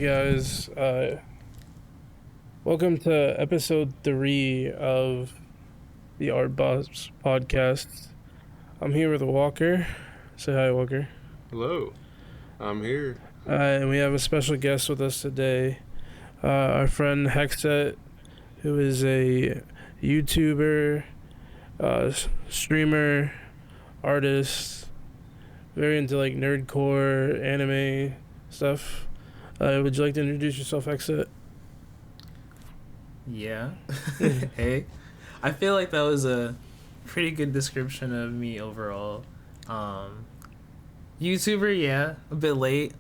guys? Welcome to episode 3 of the Art Boss podcast. I'm here with Walker. Say hi, Walker. Hello, I'm here. And we have a special guest with us today, our friend Hekset, who is a YouTuber, streamer, artist, very into like nerdcore, anime stuff. Would you like to introduce yourself, Hekset? Yeah. Hey. I feel like that was a pretty good description of me overall. YouTuber, yeah, a bit late.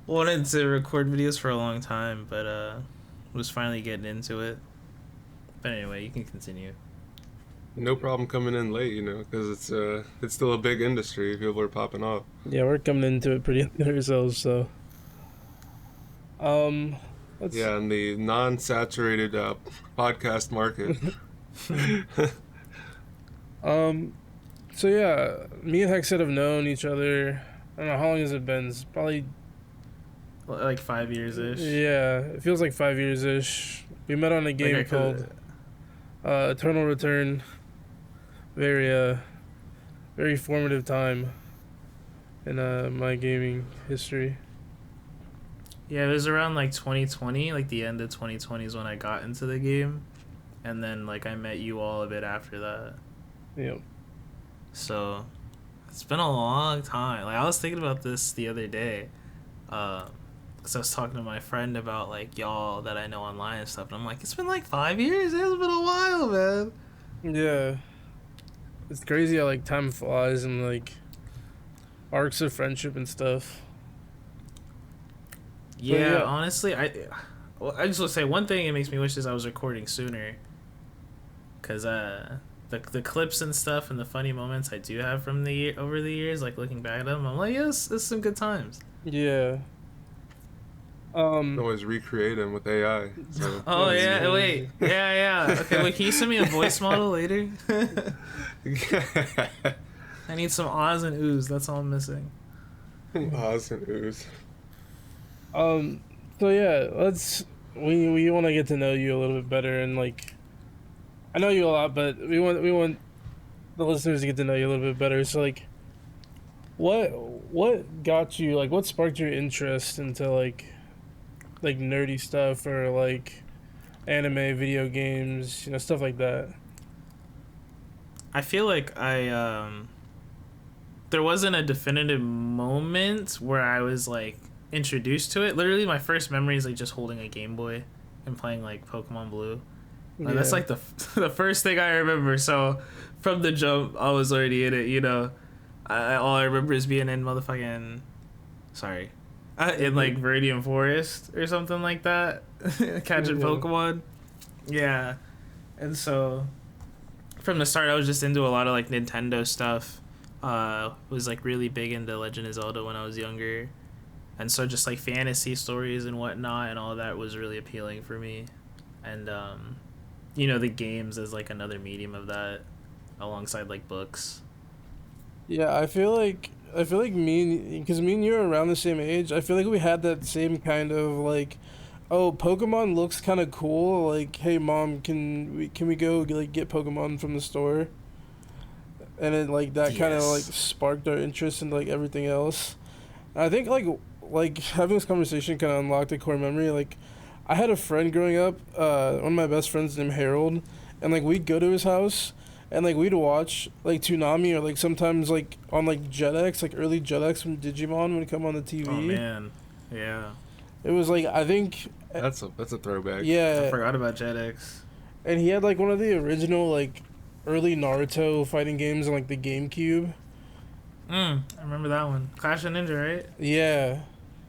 Wanted to record videos for a long time, but was finally getting into it. But anyway, you can continue. No problem coming in late, because it's still a big industry. People are popping off. Yeah, we're coming into it pretty late ourselves, so. Yeah, in the non-saturated podcast market. So yeah, me and Hekset have known each other. I don't know how long has it been. It's probably like 5 years ish. Yeah, it feels like 5 years ish. We met on a game called Eternal Return. Very formative time in my gaming history. Yeah, it was around like 2020, like the end of 2020 is when I got into the game, and then like I met you all a bit after that. Yep. So it's been a long time. Like I was thinking about this the other day, because I was talking to my friend about like y'all that I know online and stuff, and I'm like, it's been like 5 years. It's been a while, man. Yeah. It's crazy how like time flies and like arcs of friendship and stuff. Yeah, honestly, I just want to say one thing. It makes me wish is I was recording sooner, cause the clips and stuff and the funny moments I do have from over the years, like looking back at them, I'm like, yes, it's some good times. Yeah. Always recreate them with AI. So. Oh yeah, wait, yeah. Okay, wait, can you send me a voice model later? I need some ahs and oohs. That's all I'm missing. Ahs and oohs. So yeah, we want to get to know you a little bit better, and like I know you a lot, but we want the listeners to get to know you a little bit better. So like what got you, like what sparked your interest into like nerdy stuff or like anime, video games, stuff like that? I feel like there wasn't a definitive moment where I was like introduced to it. Literally my first memory is like just holding a Game Boy and playing like Pokemon Blue. Like, that's like the first thing I remember. So from the jump I was already in it, all I remember is being in motherfucking in like Viridian Forest or something like that. Catching Pokemon. Yeah. And so from the start I was just into a lot of like Nintendo stuff. Was like really big into Legend of Zelda when I was younger. And so just like fantasy stories and whatnot and all that was really appealing for me. And the games as like another medium of that alongside like books. Yeah, I feel like because me and you are around the same age. I feel like we had that same kind of like, oh, Pokemon looks kind of cool. Like, hey mom, can we go like get Pokemon from the store? And then like that kind of like sparked our interest in like everything else. And I think like having this conversation kind of unlocked a core memory. Like, I had a friend growing up, one of my best friends named Harold, and like we'd go to his house. And, like, we'd watch, like, Toonami or, like, sometimes, like, on, like, Jetix, like, early Jetix from Digimon would come on the TV. Oh, man. Yeah. It was, like, I think... That's a throwback. Yeah. I forgot about Jetix. And he had, like, one of the original, like, early Naruto fighting games on, like, the GameCube. I remember that one. Clash of Ninja, right? Yeah.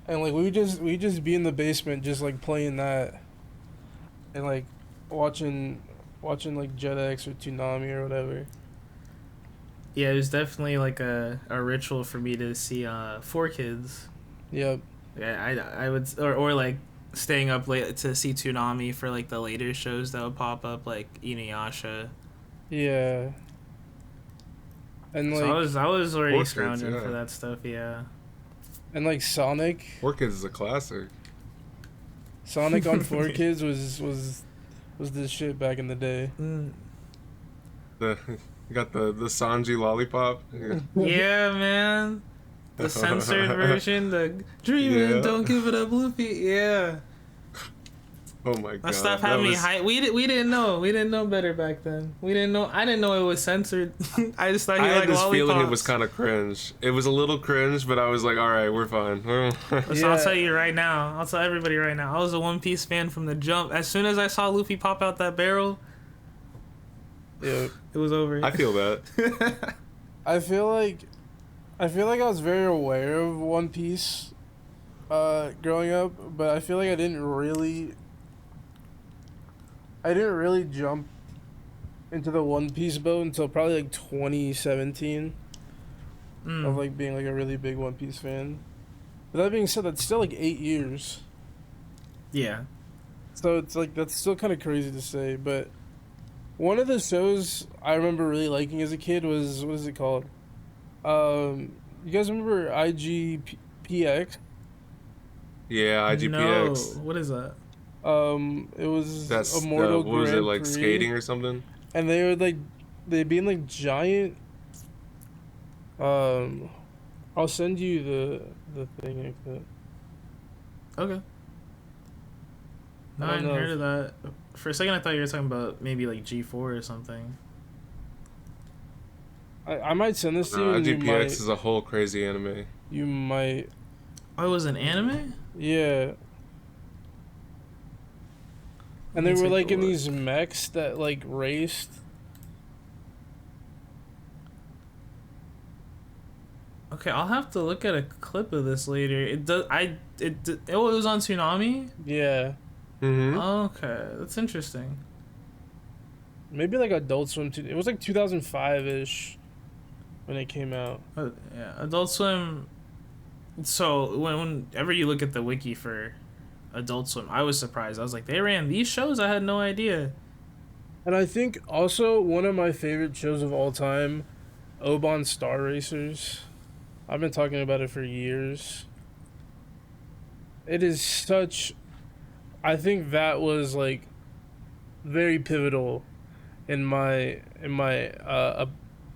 And, like, we just be in the basement just, like, playing that. And, like, watching like Jetix or Toonami or whatever. Yeah, it was definitely like a ritual for me to see 4Kids. Yep. Yeah, I would or like staying up late to see Toonami for like the later shows that would pop up, like Inuyasha. Yeah. And like so I was already Portraits, scrounging yeah. for that stuff. Yeah. And like Sonic, Four Kids is a classic. Sonic on Four Kids was this shit back in the day. Mm. The you got the Sanji lollipop. Yeah, man. The censored version, the dreaming, Yeah. don't give it up, Luffy. Yeah. Oh my god. That stuff had me hype. We didn't know better back then. We didn't know. I didn't know it was censored. I just thought he I had liked this lollipops. feeling it was kind of cringe. It was a little cringe, but I was like, all right, we're fine. Listen, Yeah. I'll tell you right now. I'll tell everybody right now. I was a One Piece fan from the jump. As soon as I saw Luffy pop out that barrel, Yeah. it was over. I feel that. I feel like I was very aware of One Piece growing up, but I feel like I didn't really jump into the One Piece boat until probably like 2017 of like being like a really big One Piece fan. But that being said, that's still like 8 years. Yeah. So it's like that's still kind of crazy to say, but one of the shows I remember really liking as a kid was, what is it called? You guys remember IGPX? Yeah, IGPX. No. What is that? It was That's a Mortal what was it, Grand like Prix, skating or something? and they would like they'd be in like giant. I'll send you the thing like that. Okay. No, I I don't hadn't know heard if- of that. For a second, I thought you were talking about maybe like G4 or something. I might send this to you. No, And IGPX is a whole crazy anime. you might, Oh, it was an anime? yeah. And Let they me were take like a in look. these mechs that like raced. Okay, I'll have to look at a clip of this later. It does. Oh, it was on Tsunami. Yeah, Mm-hmm. Okay, that's interesting. maybe like Adult Swim too. It was like 2005 ish when it came out. Yeah, Adult Swim. So whenever you look at the wiki for Adult Swim, I was surprised. I was like, they ran these shows. I had no idea. And I think also one of my favorite shows of all time, Oban Star Racers. I've been talking about it for years. It is such. I think that was like very pivotal in my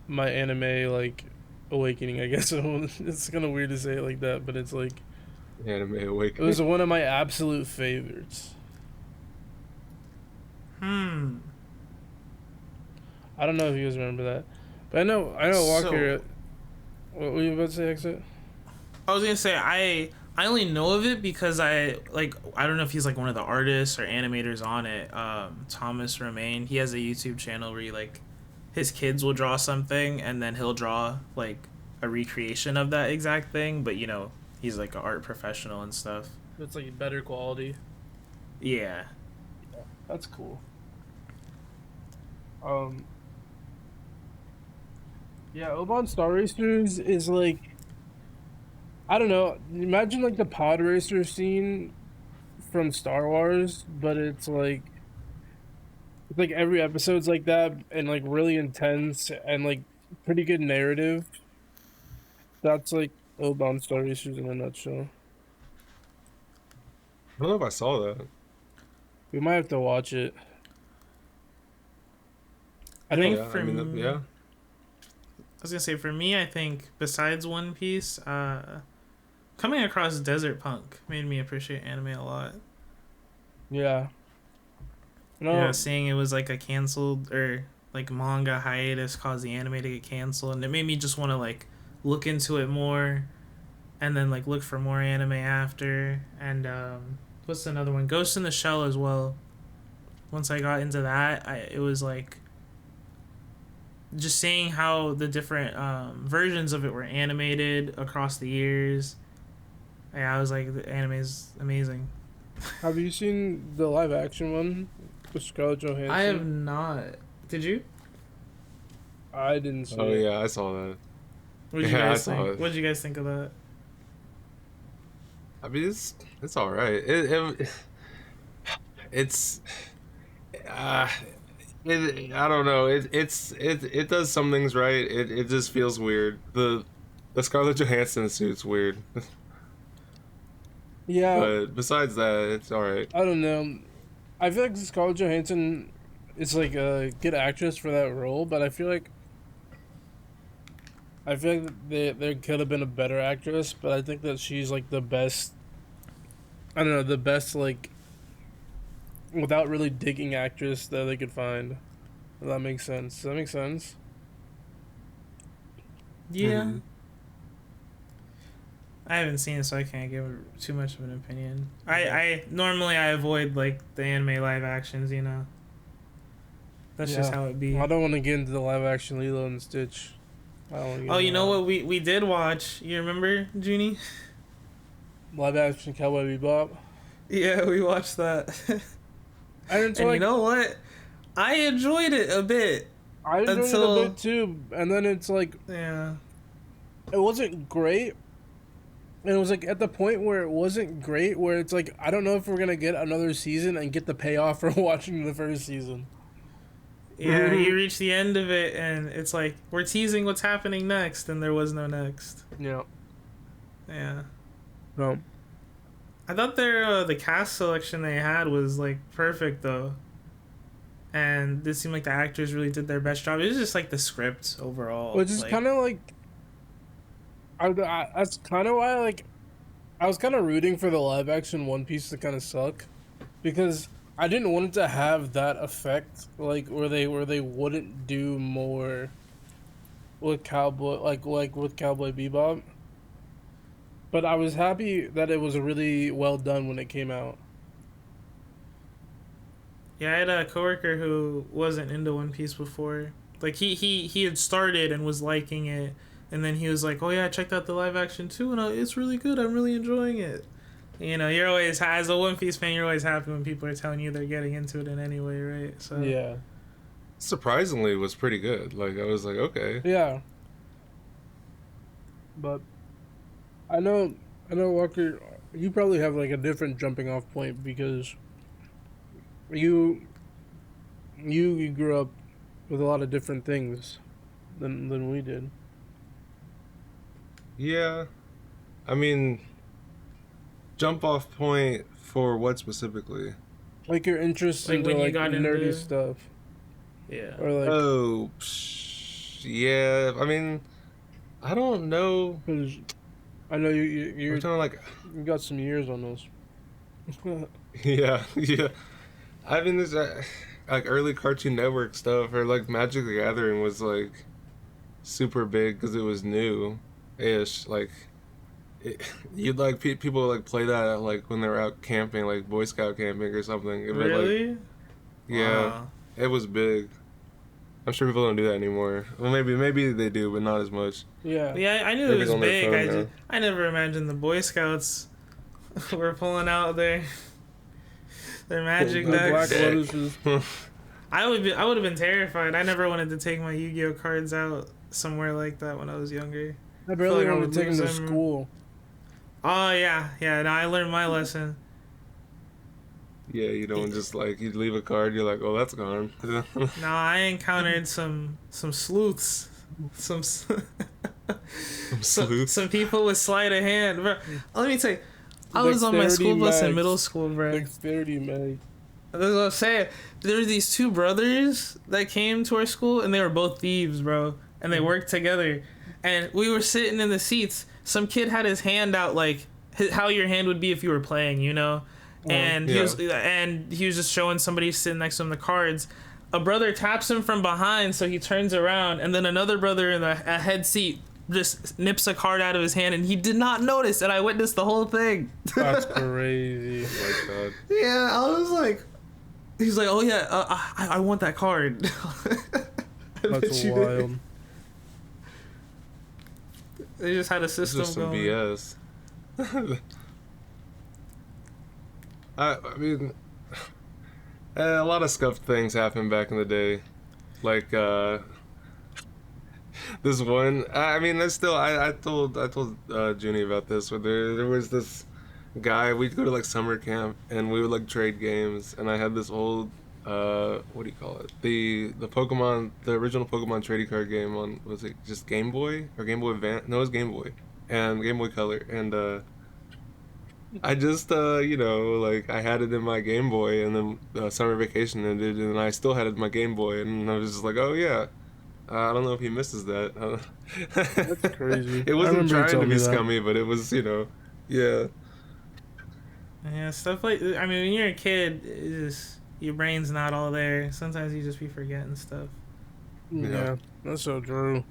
my anime like awakening. I guess it's kind of weird to say it like that, but it's like Anime it Awakening. was one of my absolute favorites. Hmm. I don't know if you guys remember that, but I know Walker. What were you about to say, Hekset? I was gonna say I only know of it because I don't know if he's like one of the artists or animators on it. Thomas Romain, he has a YouTube channel where he like his kids will draw something and then he'll draw like a recreation of that exact thing, but you know, he's like an art professional and stuff. It's like better quality. Yeah. That's cool. Yeah, Oban Star Racers is like, I don't know. Imagine like the pod racer scene from Star Wars, but it's like every episode's like that and like really intense and like pretty good narrative. That's like Oban Star Racers in a nutshell. I don't know if I saw that. We might have to watch it. I think Yeah, for I mean, me, yeah. I was gonna say for me, I think besides One Piece, coming across Desert Punk made me appreciate anime a lot. Yeah. No. Yeah, seeing it was like a canceled or like manga hiatus caused the anime to get canceled, and it made me just want to like look into it more, and then like look for more anime after. And what's another one? Ghost in the Shell as well. Once I got into that, it was like just seeing how the different versions of it were animated across the years. Yeah, I was like, the anime is amazing. Have you seen the live action one with Scarlett Johansson? I have not. Did you? I didn't see Oh it. yeah, I saw that. What did you Yeah, I guys saw think? it. What did you guys think of that? I mean, it's all right. It's I don't know. It does some things right. It just feels weird. The Scarlett Johansson suit's weird. Yeah, But besides that, it's all right. I don't know. I feel like Scarlett Johansson is like a good actress for that role, but I feel like there could have been a better actress, but I think that she's like the best. I don't know, the best like without really digging actress that they could find. If that makes sense. Does that make sense? Yeah. Mhm. I haven't seen it, so I can't give too much of an opinion. I normally I avoid like the anime live actions, you know. That's just how it be. I don't want to get into the live action Lilo and Stitch. I don't want to get Oh, into you know that. what we did watch? You remember, Junie? Live action Cowboy Bebop. Yeah, we watched that. And it's And like you know what? I enjoyed it a bit I enjoyed it a until bit too, and then it's like yeah. it wasn't great. And it was like at the point where it wasn't great, where it's like I don't know if we're gonna get another season and get the payoff for watching the first season. Yeah, you reach the end of it and it's like we're teasing what's happening next and there was no next. Yeah. Yeah. No. I thought their the cast selection they had was like perfect though. And it seemed like the actors really did their best job. It was just like the script overall. Which is like, kind of like that's kind of why like I was kind of rooting for the live action One Piece to kind of suck, because I didn't want it to have that effect, like where they wouldn't do more with Cowboy like with Cowboy Bebop. But I was happy that it was really well done when it came out. yeah, I had a coworker who wasn't into One Piece before. Like he had started and was liking it, and then he was like, "Oh yeah, I checked out the live action too, and it's really good. I'm really enjoying it." You know, you're always as a One Piece fan, you're always happy when people are telling you they're getting into it in any way, right? So Yeah. Surprisingly, it was pretty good. Like I was like, okay. Yeah. But I know Walker, you probably have like a different jumping off point because you you grew up with a lot of different things than we did. Yeah, I mean, jump off point for what specifically? Like your interest like into when you like got nerdy into stuff. yeah. Or like Oh, yeah. I mean, I don't know. 'cause I know We're talking like, you got some years on those. yeah, yeah. I mean, there's like early Cartoon Network stuff or like Magic the Gathering was like super big because it was new ish. Like, you'd like people would, like play that like when they were out camping, like Boy Scout camping or something. It'd be, like, Really? yeah, Wow. it was big. I'm sure people don't do that anymore. Well, maybe they do, but not as much. Yeah. Yeah, I knew it Everything's was on their big. phone now. I never imagined the Boy Scouts were pulling out their magic The Black decks. Lotuses. I would have been terrified. I never wanted to take my Yu-Gi-Oh cards out somewhere like that when I was younger. I barely like I wanted would to take them lose to them. school. Oh yeah, yeah. No, I learned my lesson. Yeah, you don't just like you leave a card, you're like, oh, that's gone. No, I encountered some sleuths, some Sleuth. some people with sleight of hand. Bro, let me tell you, I was on my Dexterity school bus in max. middle school, bro. Dexterity, man. That's what I'm saying. There were these two brothers that came to our school, and they were both thieves, bro. And they worked together. And we were sitting in the seats. Some kid had his hand out, like how your hand would be if you were playing, you know. And Yeah. he was just showing somebody sitting next to him the cards. A brother taps him from behind, so he turns around, and then another brother in a head seat just nips a card out of his hand, and he did not notice, and I witnessed the whole thing. That's crazy. Oh my God. Yeah, I was like, he's like, oh yeah, I want that card. I bet That's you did. wild. They just had a It's system just some going. BS. I mean, a lot of scuffed things happened back in the day. Like, this one, I mean, there's still, I told Junie about this, where there was this guy, we'd go to like summer camp, and we would like trade games, and I had this old, what do you call it? The Pokemon, the original Pokemon trading card game on, was it just Game Boy? Or Game Boy Advance? No, it was Game Boy. And Game Boy Color, and, I just like I had it in my Game Boy, and then summer vacation ended, and I still had it in my Game Boy, and I was just like, oh yeah. I don't know if he misses that. That's crazy. It I wasn't remember you trying to telling be me that. scummy, but it was, yeah. Yeah, stuff like I mean, when you're a kid, it just your brain's not all there. Sometimes you just be forgetting stuff. Yeah. Yeah, that's so true.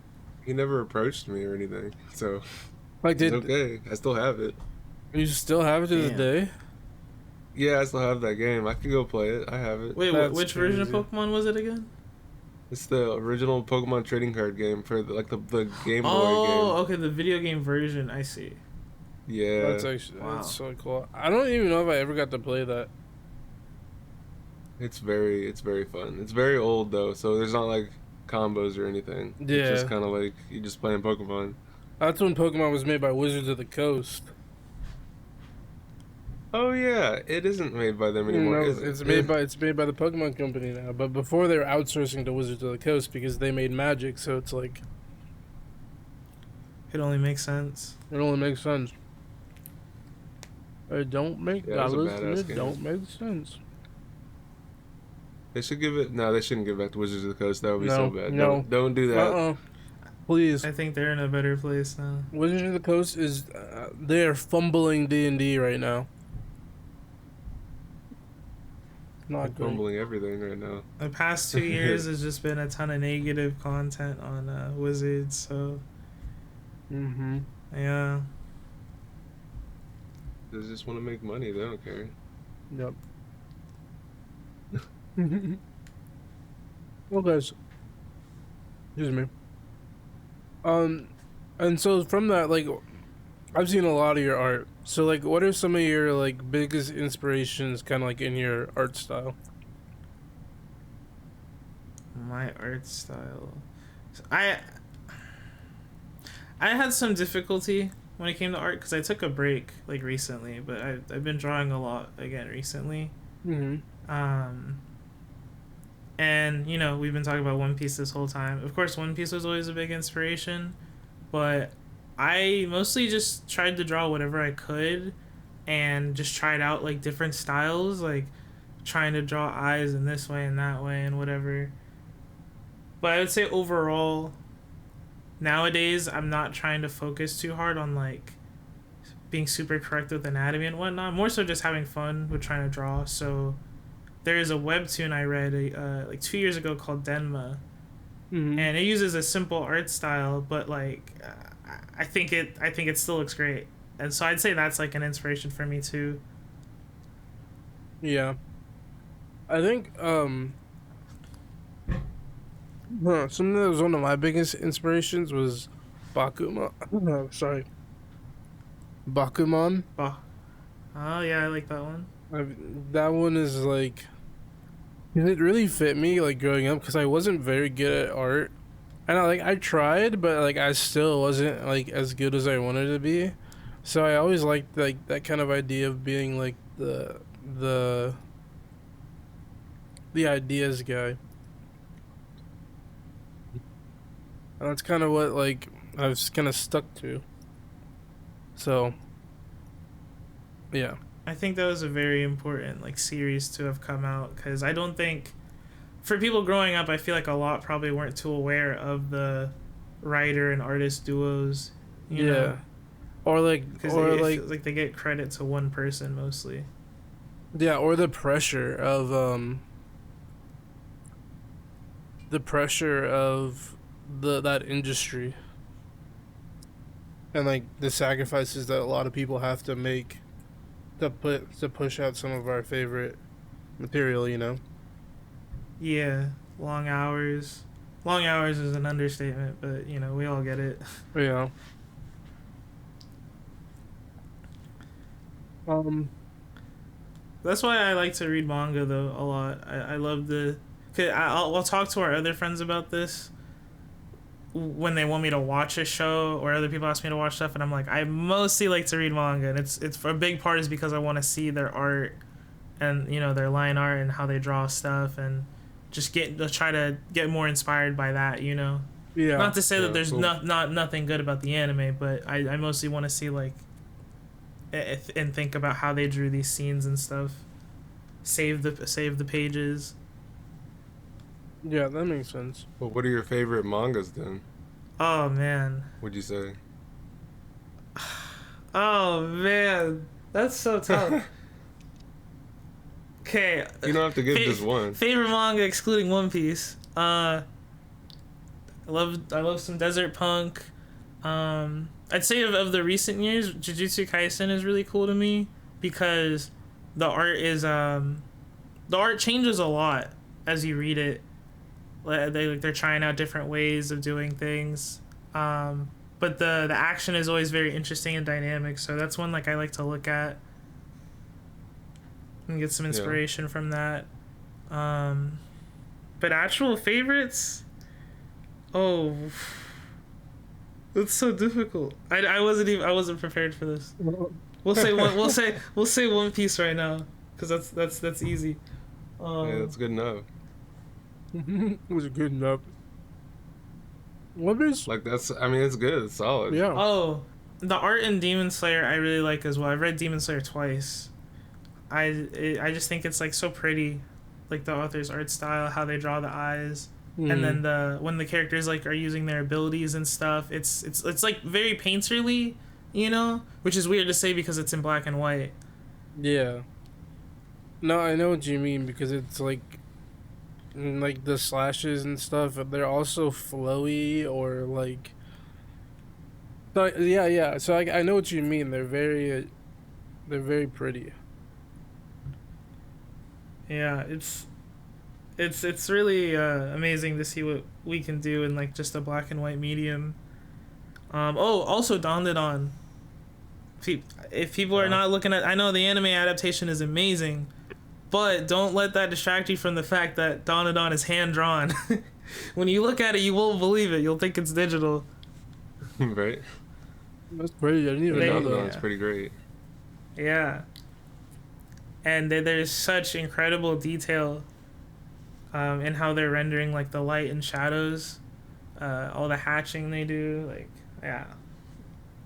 He never approached me or anything, so Like, it's did okay. I still have it. you still have it to this Damn. day? Yeah, I still have that game. I can go play it. I have it. Wait, That's which version of crazy. Pokemon was it again? It's the original Pokemon trading card game for the Game Boy Oh, game. okay, the video game version. I see. Yeah, That's actually Wow. that's so cool. I don't even know if I ever got to play that. it's very fun. It's very old though, so there's not like combos or anything. It's Yeah, just kind of like you just playing Pokemon. that's when Pokemon was made by Wizards of the Coast. Oh yeah, it isn't made by them You anymore, know, is it? it's made by the Pokemon Company now. But before they were outsourcing to Wizards of the Coast because they made Magic, so it's like It only makes sense. it only makes sense. It don't make Yeah, it was a dollars and badass it game. don't make sense. They should give it. No, they shouldn't give it back to Wizards of the Coast. That would be so No, bad. no. Don't do that. Please. I think they're in a better place now. Wizards of the Coast is they are fumbling D&D right now. I'm Not great. fumbling everything right now. The past 2 years has just been a ton of negative content on Wizards. So Mm-hmm. yeah, They just want to make money. They don't care. Yep. Well, guys. Excuse me. And so from that, like, I've seen a lot of your art. So, like, what are some of your like biggest inspirations, kind of like in your art style? my art style. I had some difficulty when it came to art because I took a break like recently, but I've been drawing a lot again recently. Mm-hmm. And we've been talking about One Piece this whole time. Of course, One Piece was always a big inspiration, but I mostly just tried to draw whatever I could and just tried out like different styles, like trying to draw eyes in this way and that way and whatever. But I would say overall, nowadays I'm not trying to focus too hard on like being super correct with anatomy and whatnot. More so just having fun with trying to draw. So there is a webtoon I read like 2 years ago called Denma, Mm-hmm. and it uses a simple art style, but like I think it still looks great. And so I'd say that's like an inspiration for me too. Yeah. I think something that was one of my biggest inspirations was Bakuma. Sorry. Bakuman. Oh yeah, I like that one. That one is like it really fit me like growing up because I wasn't very good at art, and I tried, but like I still wasn't like as good as I wanted to be. So I always liked like that kind of idea of being like the ideas guy. And that's kind of what like I've kind of stuck to. So yeah. I think that was a very important like series to have come out because I don't think for people growing up, I feel like a lot probably weren't too aware of the writer and artist duos. You know? Or like Because or it like feels like they get credit to one person mostly. yeah, or the pressure of that industry. And like the sacrifices that a lot of people have to make to push out some of our favorite material, you know. Yeah, long hours. Long hours is an understatement, but we all get it. Yeah. That's why I like to read manga though a lot. I love the. Cause I'll talk to our other friends about this when they want me to watch a show or other people ask me to watch stuff, and I'm like, I mostly like to read manga, and it's a big part is because I want to see their art and their line art and how they draw stuff and just try to get more inspired by that. Yeah. Not to say that there's cool. nothing good about the anime, but I mostly want to see like and think about how they drew these scenes and stuff. Save the pages. Yeah, that makes sense. Well, what are your favorite mangas then? Oh man. Would you say? Oh man, that's so tough. Okay. You don't have to give just one. Favorite manga excluding One Piece. I love some Desert Punk. I'd say of the recent years, Jujutsu Kaisen is really cool to me because the art changes a lot as you read it. They're trying out different ways of doing things. But the action is always very interesting and dynamic, so that's one like I like to look at and get some inspiration from that. But actual favorites, oh, it's so difficult. I wasn't prepared for this. We'll say One Piece right now because that's easy. Yeah, that's good enough. It was a good enough. What is Like it's good. It's solid. yeah? Oh, the art in Demon Slayer I really like as well. I've read Demon Slayer twice. I just think it's like so pretty, like the author's art style, how they draw the eyes, and then when the characters like are using their abilities and stuff, it's like very painterly, you know, which is weird to say because it's in black and white. Yeah. No, I know what you mean because it's like the slashes and stuff. They're also flowy or like. So, yeah. So I know what you mean. They're very pretty. Yeah, it's really amazing to see what we can do in like just a black and white medium. Also Dandadan. If people are not looking at, I know the anime adaptation is amazing, but don't let that distract you from the fact that Dandadan is hand drawn. When you look at it, you won't believe it. You'll think it's digital. Right. That's great. I didn't even know that. That's pretty great. Yeah. And there's such incredible detail in how they're rendering like the light and shadows, all the hatching they do. Like, yeah,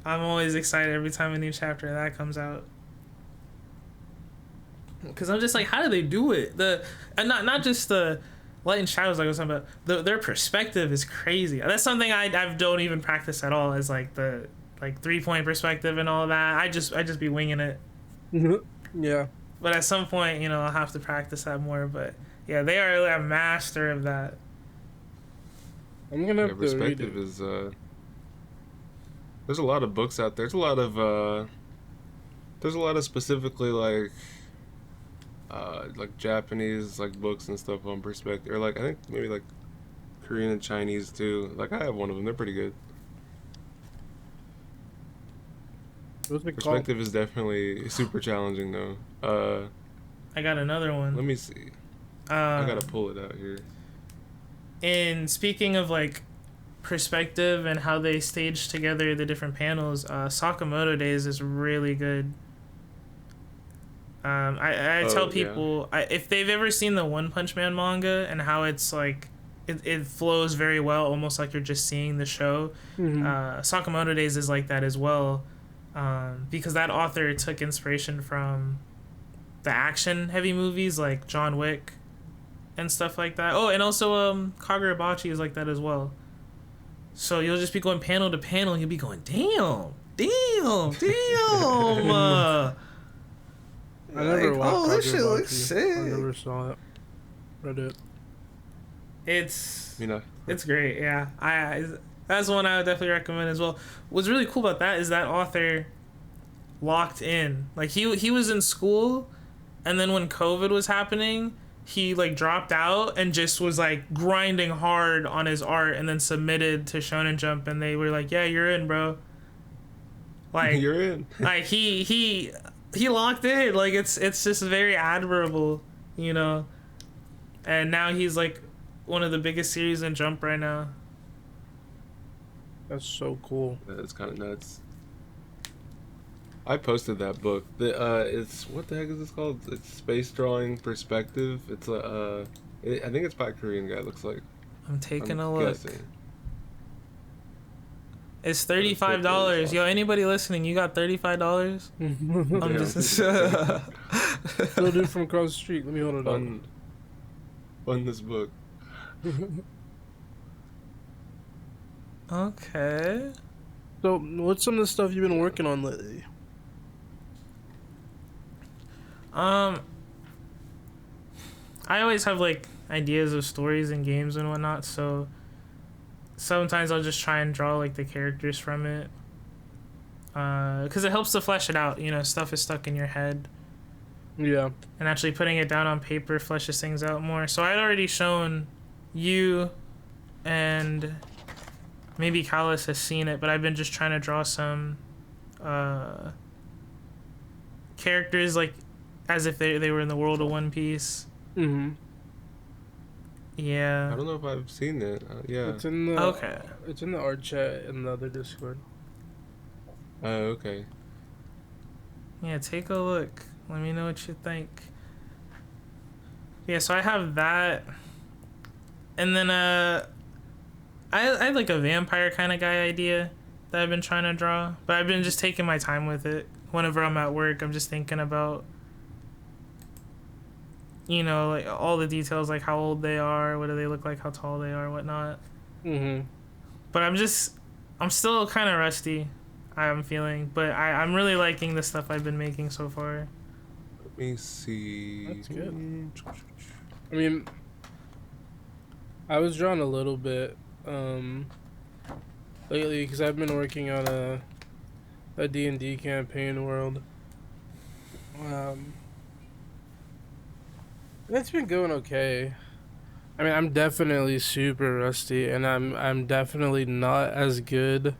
I'm always excited every time a new chapter of that comes out. Because I'm just like, how do they do it? And not just the light and shadows like I was talking about. Their perspective is crazy. That's something I don't even practice at all. Is like the 3-point perspective and all that. I just be winging it. Yeah. But at some point, I'll have to practice that more. But yeah, they are a master of that. I'm gonna have to read perspective it. is there's a lot of books out there. There's a lot of specifically like Japanese like books and stuff on perspective, or like I think maybe like Korean and Chinese too. Like I have one of them. They're pretty good. What's it called? Perspective is definitely super challenging though. I got another one. Let me see. I gotta pull it out here. And speaking of like perspective and how they stage together the different panels, Sakamoto Days is really good. I tell people if they've ever seen the One Punch Man manga and how it's like it flows very well, almost like you're just seeing the show. Sakamoto Days is like that as well, because that author took inspiration from the action heavy movies like John Wick and stuff like that. Oh, and also Kagurabachi is like that as well. So you'll just be going panel to panel and you'll be going, damn. I never watched. Oh, this shit looks Kagurabachi. sick. I never saw it. Read it. It's It's great. Yeah, that's one I would definitely recommend as well. What's really cool about that is that author locked in. Like he was in school, and then when COVID was happening, he like dropped out and just was like grinding hard on his art, and then submitted to Shonen Jump, and they were like, "Yeah, you're in, bro." Like you're in. Like he locked in. Like it's just very admirable, And now he's like one of the biggest series in Jump right now. That's so cool. That's kind of nuts. I posted that book. It's what the heck is this called? It's Space Drawing Perspective. It's I think it's by a Korean guy. It looks like. I'm taking I'm a look. guessing. It's $35. Yo, anybody listening, you got $35? I'm Damn. just. Little dude from across the street. Let me hold it up. Fund this book. Okay. So, what's some of the stuff you've been working on lately? I always have like ideas of stories and games and whatnot, so sometimes I'll just try and draw like the characters from it. Because it helps to flesh it out, you know, stuff is stuck in your head. Yeah. And actually putting it down on paper fleshes things out more. So I'd already shown you, and maybe Callus has seen it, but I've been just trying to draw some characters like as if they were in the world of One Piece. Mm-hmm. Yeah. I don't know if I've seen it. Yeah. It's in the Okay. It's in the art chat in the other Discord. Oh, okay. Yeah, take a look. Let me know what you think. Yeah, so I have that. And then I had like a vampire kind of guy idea that I've been trying to draw, but I've been just taking my time with it. Whenever I'm at work, I'm just thinking about, you know, like all the details, like how old they are, what do they look like, how tall they are, whatnot. Mm-hmm. But I'm still kind of rusty, I'm feeling, but I'm really liking the stuff I've been making so far. Let me see. That's good. I mean, I was drawing a little bit lately because I've been working on a D&D campaign world. It's been going okay. I mean, I'm definitely super rusty, and I'm definitely not as good.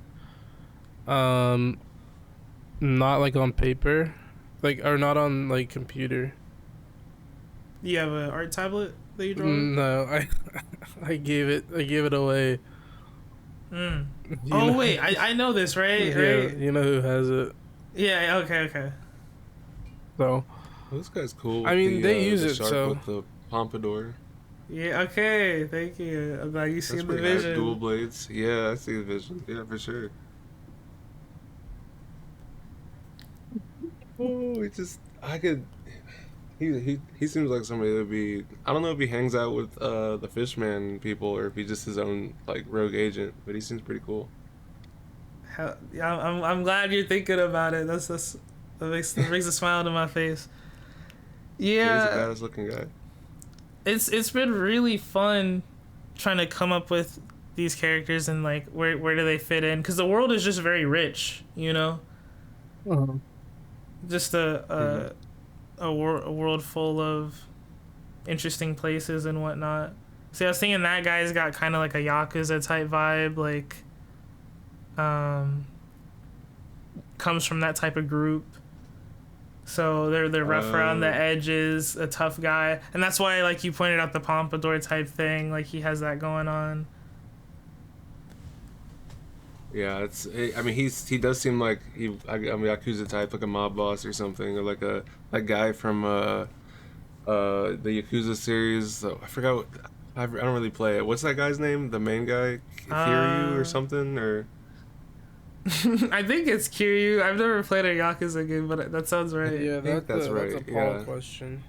Not like on paper, like, or not on like computer. You have an art tablet that you draw? No, I gave it away. Mm. You Oh know- wait, I know this, right? Yeah, Right? you know who has it. Yeah. Okay. So Oh, this guy's cool. I with mean, they use the it, shark so- with the pompadour. Yeah. Okay. Thank you. I'm glad you That's see the pretty nice. vision. Dual blades. Yeah, I see the vision. Yeah, for sure. Oh, he seems like somebody that'd be. I don't know if he hangs out with the Fishman people or if he's just his own like rogue agent, but he seems pretty cool. Yeah, I'm glad you're thinking about it. That makes a smile to my face. Yeah, he's a Yeah, badass looking guy. it's been really fun trying to come up with these characters and like where do they fit in, because the world is just very rich, you know. uh Just a world full of interesting places and whatnot. See, I was thinking that guy's got kind of like a Yakuza type vibe, like comes from that type of group. So they're rough around the edges, a tough guy, and that's why, like you pointed out, the pompadour type thing, like he has that going on. Yeah, I mean, he does seem like I mean, Yakuza type, like a mob boss or something, or like that guy from the Yakuza series. I forgot. I don't really play it. What's that guy's name? The main guy, Kiryu or something, or I think it's Kiryu. I've never played a Yakuza game, but that sounds right. Yeah, think that's right, That's a Paul yeah. question.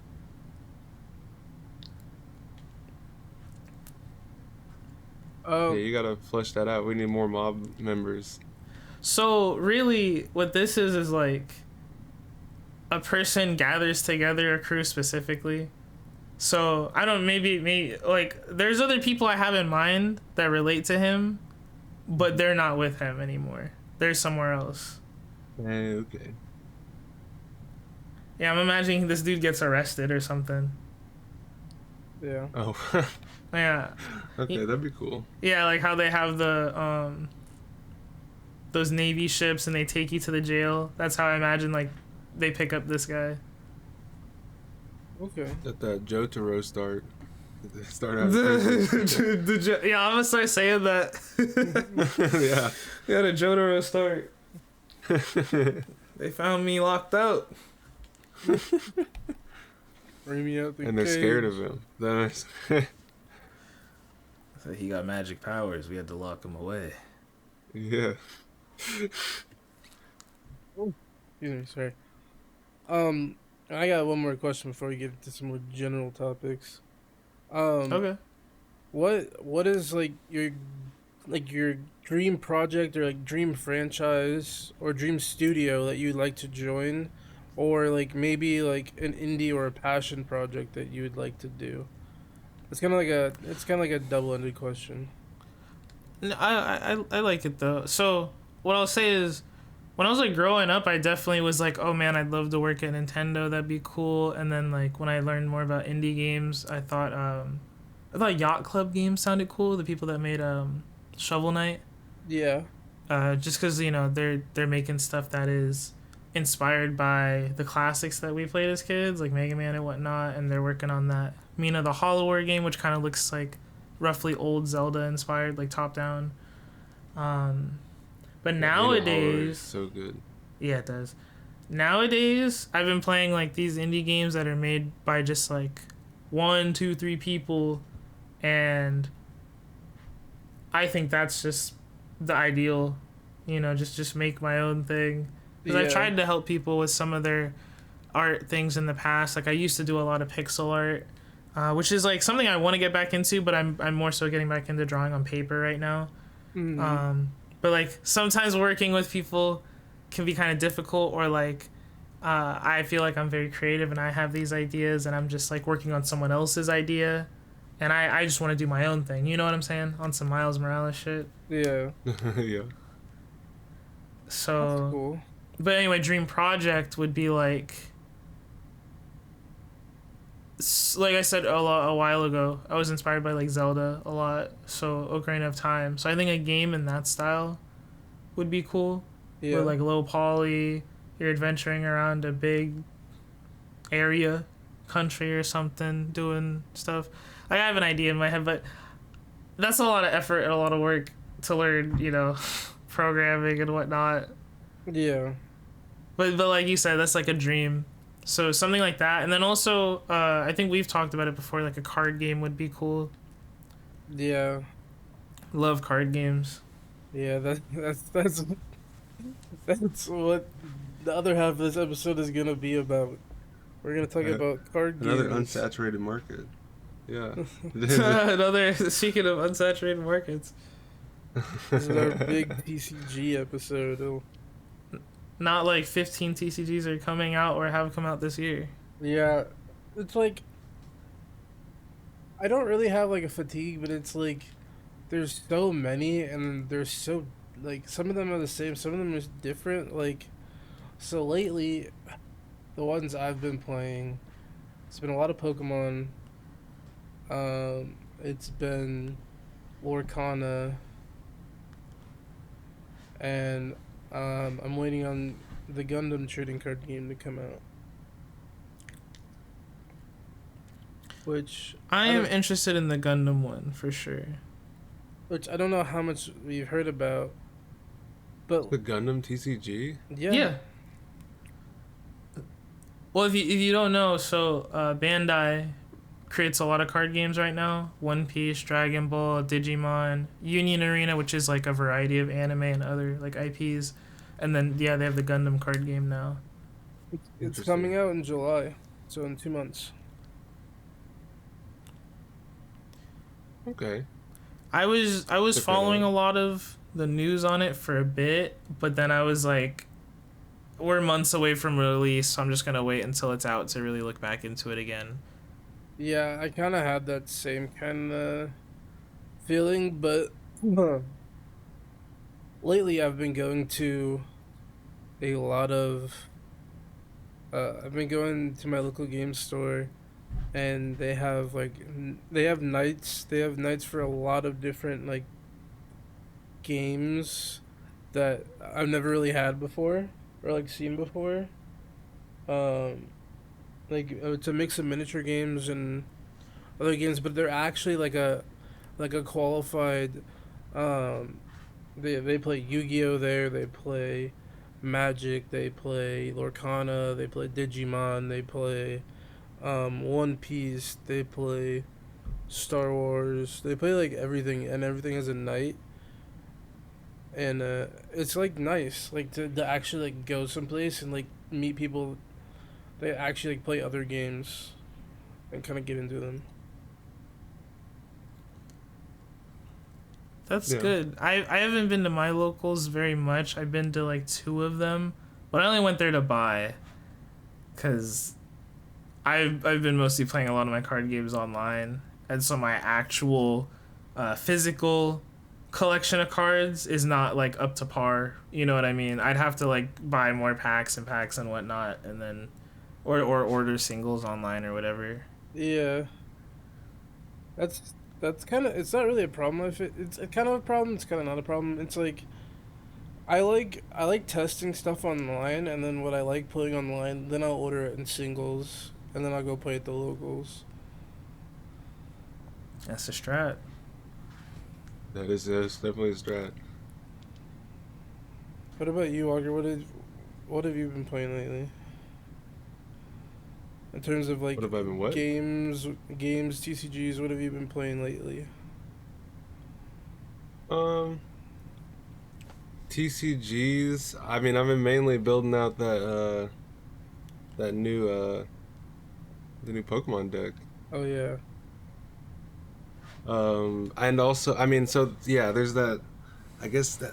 Oh, yeah, you gotta flesh that out. We need more mob members. So really, what this is like a person gathers together a crew specifically. So I don't maybe like there's other people I have in mind that relate to him, but they're not with him anymore. They're somewhere else. Okay. Yeah, I'm imagining this dude gets arrested or something. yeah. Oh. Yeah. Okay, that'd be cool. Yeah, like how they have the those Navy ships and they take you to the jail. That's how I imagine like they pick up this guy. Okay. Let that Jotaro start. Start out. Yeah, I'm gonna start saying that. Yeah. We had a Jotaro start. They found me locked out. Bring me out the And they're scared of him. So he got magic powers. We had to lock him away. Yeah. Oh, excuse me, sorry. Um, I got one more question before we get into some more general topics. Um, Okay. what is like your dream project or like dream franchise or dream studio that you'd like to join, or like maybe like an indie or a passion project that you would like to do? It's kind of like a double-ended question. I like it though. So what I'll say is, when I was like growing up, I definitely was like, oh man, I'd love to work at Nintendo. That'd be cool. And then like when I learned more about indie games, I thought Yacht Club games sounded cool. The people that made Shovel Knight. Yeah. Just because they're making stuff that is inspired by the classics that we played as kids, like Mega Man and whatnot, and they're working on that Mina the Hollower game, which kind of looks like roughly old Zelda inspired, like top down. Um, but Yeah, Mina Holler is nowadays, so good. yeah, it does. Nowadays, I've been playing like these indie games that are made by just like one, two, three people, and I think that's just the ideal, just make my own thing. Because I've Yeah. tried to help people with some of their art things in the past. Like I used to do a lot of pixel art, which is like something I want to get back into, but I'm more so getting back into drawing on paper right now. Mm. Um, but like sometimes working with people can be kind of difficult, or like I feel like I'm very creative and I have these ideas and I'm just like working on someone else's idea, and I just want to do my own thing. You know what I'm saying? On some Miles Morales shit. Yeah. Yeah. That's So, cool. but anyway, dream project would be like I said a while ago, I was inspired by like Zelda a lot. So Ocarina of Time. So I think a game in that style would be cool. Yeah. Where like low poly, you're adventuring around a big area, country or something, doing stuff. Like I have an idea in my head, but that's a lot of effort and a lot of work to learn, programming and whatnot. Yeah. But like you said, that's like a dream. So something like that, and then also I think we've talked about it before. Like a card game would be cool. Yeah. Love card games. Yeah, that's what the other half of this episode is gonna be about. We're gonna talk Uh, about card Another games. unsaturated market. Yeah. Another speaking of unsaturated markets. This is our big TCG episode. Not like 15 TCGs are coming out or have come out this year. Yeah, it's like I don't really have like a fatigue, but it's like there's so many, and there's so like some of them are the same, some of them are different. Like so lately, the ones I've been playing, it's been a lot of Pokemon. It's been Lorcana, and I'm waiting on the Gundam trading card game to come out. Which I I am don't, interested in the Gundam one for sure. which I don't know how much we've heard about, but The Gundam TCG? yeah, Yeah. Well, if you don't know, so Bandai creates a lot of card games right now. One Piece, Dragon Ball, Digimon, Union Arena, which is like a variety of anime and other like IPs, and then yeah, they have the Gundam card game now. it's Interesting. coming out in July, so in 2 months. Okay. I was Check that following out. a lot of the news on it for a bit, but then I was like, we're months away from release, so I'm just gonna wait until it's out to really look back into it again. Yeah, I kind of had that same kind of feeling, but lately I've been going to a lot of. I've been going to my local game store, and they have they have nights. They have nights for a lot of different like games that I've never really had before or like seen before. Um, it's a mix of miniature games and other games, but they're actually like a qualified. Um, they play Yu-Gi-Oh there. They play Magic. They play Lorcana. They play Digimon. They play One Piece. They play Star Wars. They play like everything, and everything has a night. and it's like nice, like to actually like go someplace and like meet people that actually like play other games and kind of get into them. That's Yeah. good. I haven't been to my locals very much. I've been to like two of them, but I only went there to buy, cause I've been mostly playing a lot of my card games online, and so my actual physical collection of cards is not like up to par. You know what I mean? I'd have to like buy more packs and whatnot, and then or order singles online or whatever. Yeah, that's kind of, it's not really a problem. If it's a kind of a problem, it's kind of not a problem. It's like I like testing stuff online, and then what I like playing online, then I'll order it in singles, and then I'll go play at the locals. That's the strat. That's definitely a strat. What about you, Auger? What have you been playing lately? In terms of like What have I been what? games, TCGs, what have you been playing lately? Um, TCGs. I mean, I've been mainly building out that new the new Pokemon deck. Oh yeah. And also, I mean, so yeah, there's that. I guess that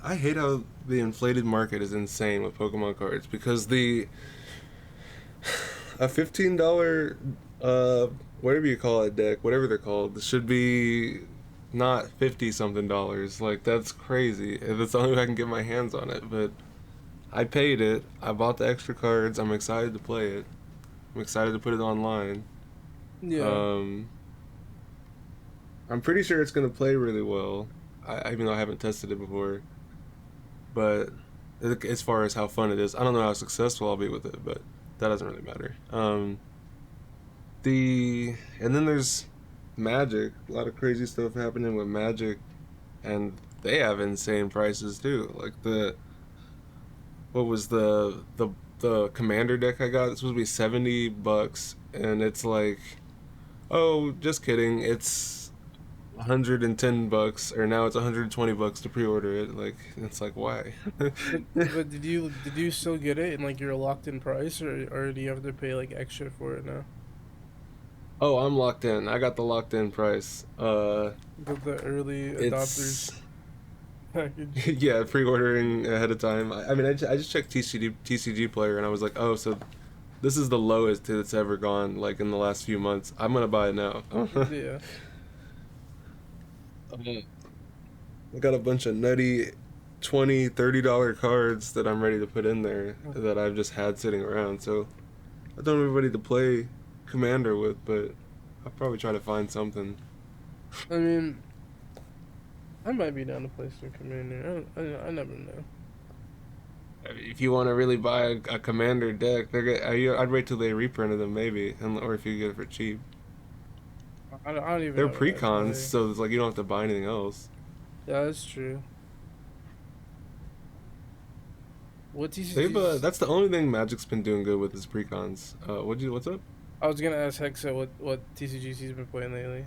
I hate how the inflated market is insane with Pokemon cards because the a $15 whatever you call it deck, whatever they're called, should be not 50 something dollars. Like that's crazy. If it's the only way I can get my hands on it, but I paid it. I bought the extra cards. I'm excited to play it. I'm excited to put it online. Yeah. Um, I'm pretty sure it's gonna play really well. Even though I haven't tested it before, but as far as how fun it is, I don't know how successful I'll be with it, but that doesn't really matter. And then there's Magic. A lot of crazy stuff happening with Magic, and they have insane prices too. Like what was the Commander deck I got? It's supposed to be $70, and it's like, oh, just kidding. It's $110, or now it's $120 to pre-order it. Like it's like why? But did you still get it in like your locked in price, or do you have to pay like extra for it now? Oh, I'm locked in. I got the locked in price. The early It's adopters package. yeah, pre-ordering ahead of time. I mean, I just checked TCG Player, and I was like, oh, so this is the lowest it's ever gone, like in the last few months. I'm gonna buy it now. Yeah. I got a bunch of nutty $20, $30 cards that I'm ready to put in there that I've just had sitting around. So I don't have anybody to play Commander with, but I'll probably try to find something. I mean, I might be down to play some Commander. I never know. If you want to really buy a Commander deck, I'd wait till they reprinted them maybe, or if you get it for cheap. I don't even They're know what I pre-cons, play. so it's like you don't have to buy anything else. Yeah, that's true. What They've TCGs? that's the only thing Magic's been doing good with is pre-cons. What's up? I was gonna ask Hekset what TCGs he's been playing lately.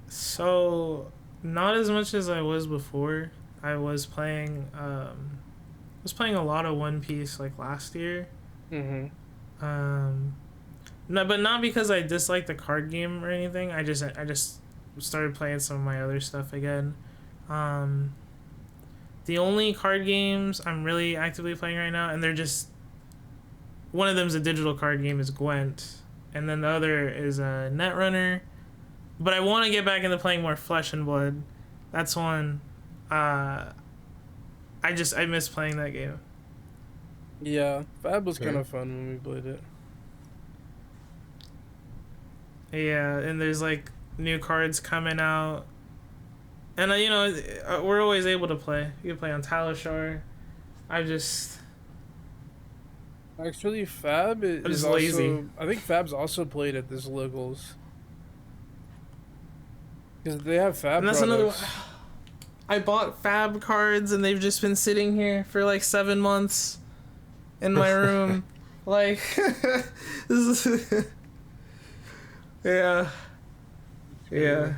So, not as much as I was before. I was playing a lot of One Piece like last year. Mm-hmm. No, but not because I disliked the card game or anything. I just started playing some of my other stuff again. The only card games I'm really actively playing right now, and they're just one of them's a digital card game, is Gwent, and then the other is a Netrunner. But I want to get back into playing more Flesh and Blood. That's one. I miss playing that game. Yeah, Fab was kind Yeah. of fun when we played it. Yeah, and there's like new cards coming out, and we're always able to play. You can play on Talishar. I just Actually, Fab I'm is just also. lazy. I think Fab's also played at this locals because they have Fab And that's another one. products. I bought Fab cards and they've just been sitting here for like 7 months in my room. Like, this is. Yeah. Yeah.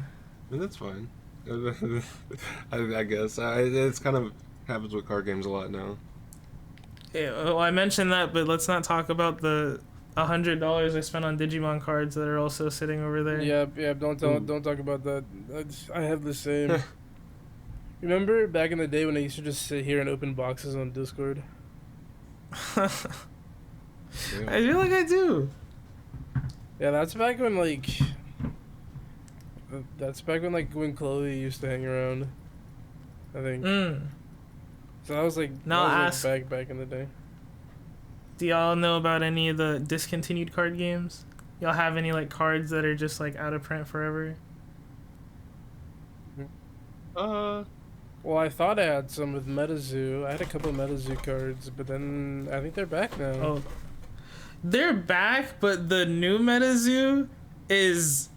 And that's fine. I guess it's kind of happens with card games a lot now. Yeah, well, I mentioned that, but let's not talk about the $100 I spent on Digimon cards that are also sitting over there. Yep, yep. Don't talk about that. I have the same. Remember back in the day when I used to just sit here and open boxes on Discord? I feel like I do. Yeah, that's back when like. That's back when like when Chloe used to hang around. I think. So that was like. Now that was, ask. like, back in the day. Do y'all know about any of the discontinued card games? Y'all have any like cards that are just like out of print forever? Well, I thought I had some with MetaZoo. I had a couple of MetaZoo cards, but then I think they're back now. Oh, they're back, but the new MetaZoo is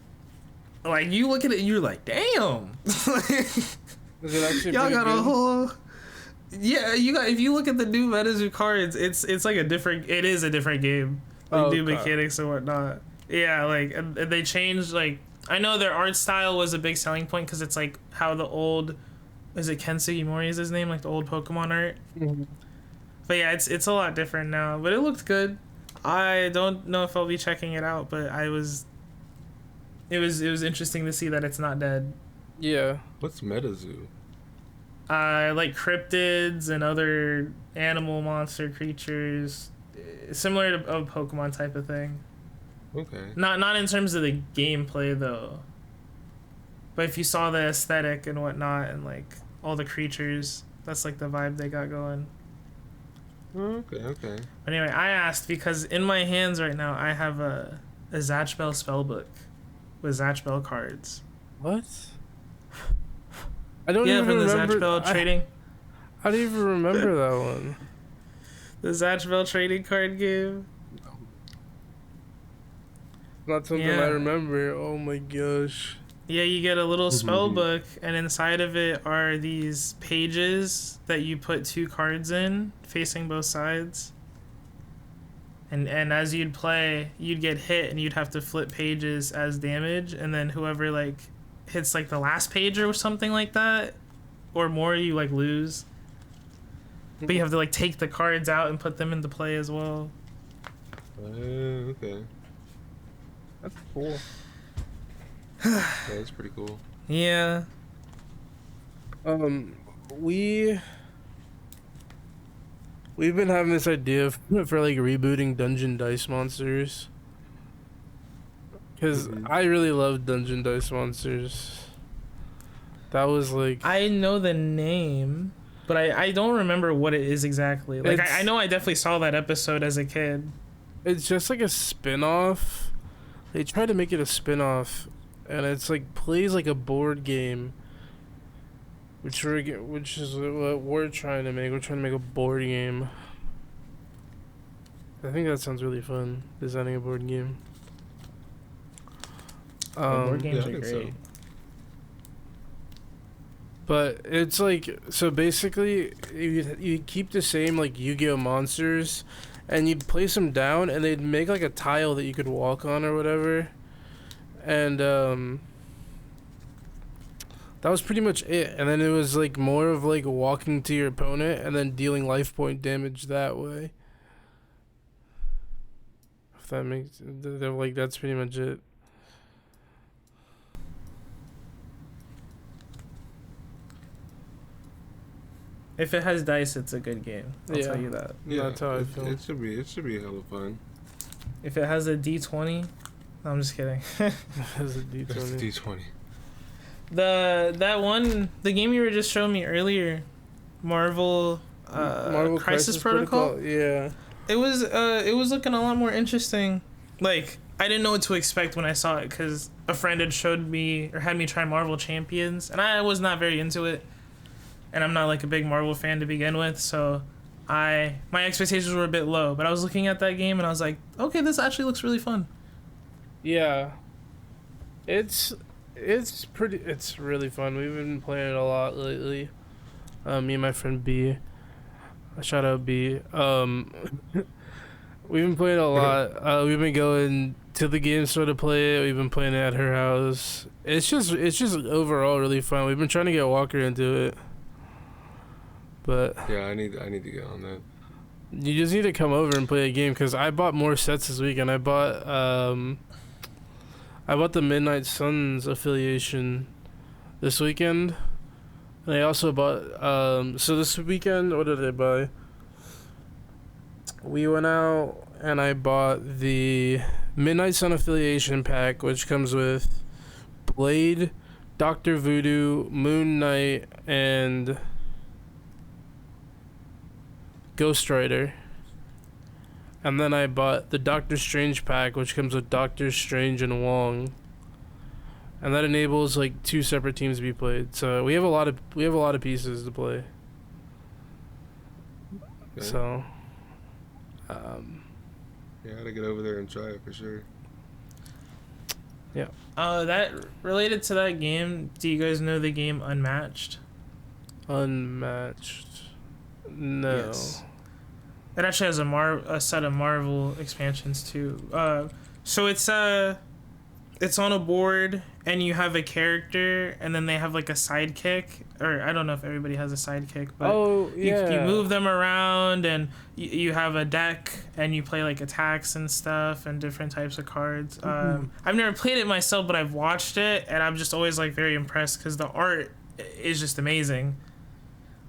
like you look at it, and you're like, damn. Is it actually Y'all pretty got a good? whole. Yeah, you got. If you look at the new MetaZoo cards, it's like a different. It is a different game. Like new Okay. mechanics and whatnot. Yeah, like and they changed. Like I know their art style was a big selling point because it's like how the old. Is it Ken Sugimori is his name? Like the old Pokemon art. Mhm. But yeah, it's a lot different now. But it looked good. I don't know if I'll be checking it out, but I was. It was interesting to see that it's not dead. Yeah. What's MetaZoo? Like cryptids and other animal monster creatures, similar to a Pokemon type of thing. Okay. Not in terms of the gameplay though. But if you saw the aesthetic and whatnot and like all the creatures, that's like the vibe they got going. Okay. But anyway, I asked because in my hands right now I have a Zatch Bell spellbook with Zatch Bell cards. What? I don't Yeah, even from the remember. Zatch Bell trading. I don't even remember that one. The Zatch Bell trading card game. Not something Yeah. I remember. Oh my gosh. Yeah, you get a little spell book, and inside of it are these pages that you put two cards in, facing both sides. And as you'd play, you'd get hit, and you'd have to flip pages as damage, and then whoever like hits like the last page or something like that, or more, you like lose. But you have to like take the cards out and put them into play as well. Okay. That's cool. Yeah, that's pretty cool. Yeah. We've been having this idea for like rebooting Dungeon Dice Monsters. Because I really love Dungeon Dice Monsters. That was like. I know the name, but I don't remember what it is exactly. Like I know I definitely saw that episode as a kid. It's just like a spin-off. They tried to make it a spin-off, and it's like plays like a board game. Which is what we're trying to make. We're trying to make a board game. I think that sounds really fun, designing a board game. Board games yeah, I are think great. so. But it's like, so basically you keep the same like Yu-Gi-Oh monsters, and you'd place them down, and they'd make like a tile that you could walk on or whatever, and that was pretty much it. And then it was like more of like walking to your opponent and then dealing life point damage that way. If that makes, they're like, that's pretty much it. If it has dice, it's a good game. I'll Yeah. tell you that. Yeah, That's how I feel. it should be hella fun. If it has a D20, no, I'm just kidding. As a That's D20. D20. The game you were just showing me earlier, Marvel Crisis Protocol. Yeah. It was looking a lot more interesting. Like I didn't know what to expect when I saw it because a friend had showed me or had me try Marvel Champions, and I was not very into it. And I'm not like a big Marvel fan to begin with, so my expectations were a bit low. But I was looking at that game and I was like, okay, this actually looks really fun. Yeah. It's really fun. We've been playing it a lot lately. Me and my friend B. Shout out B. We've been playing a lot. We've been going to the game store to play it. We've been playing it at her house. It's just overall really fun. We've been trying to get Walker into it, but Yeah, I need to get on that. you just need to come over and play a game because I bought more sets this weekend. I bought the Midnight Suns affiliation this weekend, and I also bought so this weekend, what did I buy? We went out and I bought the Midnight Sun affiliation pack, which comes with Blade, Doctor Voodoo, Moon Knight, and Ghost Rider. And then I bought the Doctor Strange pack, which comes with Doctor Strange and Wong. And that enables like 2 separate teams to be played. So we have a lot of pieces to play. Okay. So Yeah, I gotta get over there and try it for sure. yeah. That related to that game. Do you guys know the game Unmatched? Unmatched. No. Yes. It actually has a set of Marvel expansions too. So it's on a board and you have a character and then they have like a sidekick, or I don't know if everybody has a sidekick, but Oh yeah. you move them around and you have a deck and you play like attacks and stuff and different types of cards. I've never played it myself, but I've watched it and I'm just always like very impressed because the art is just amazing.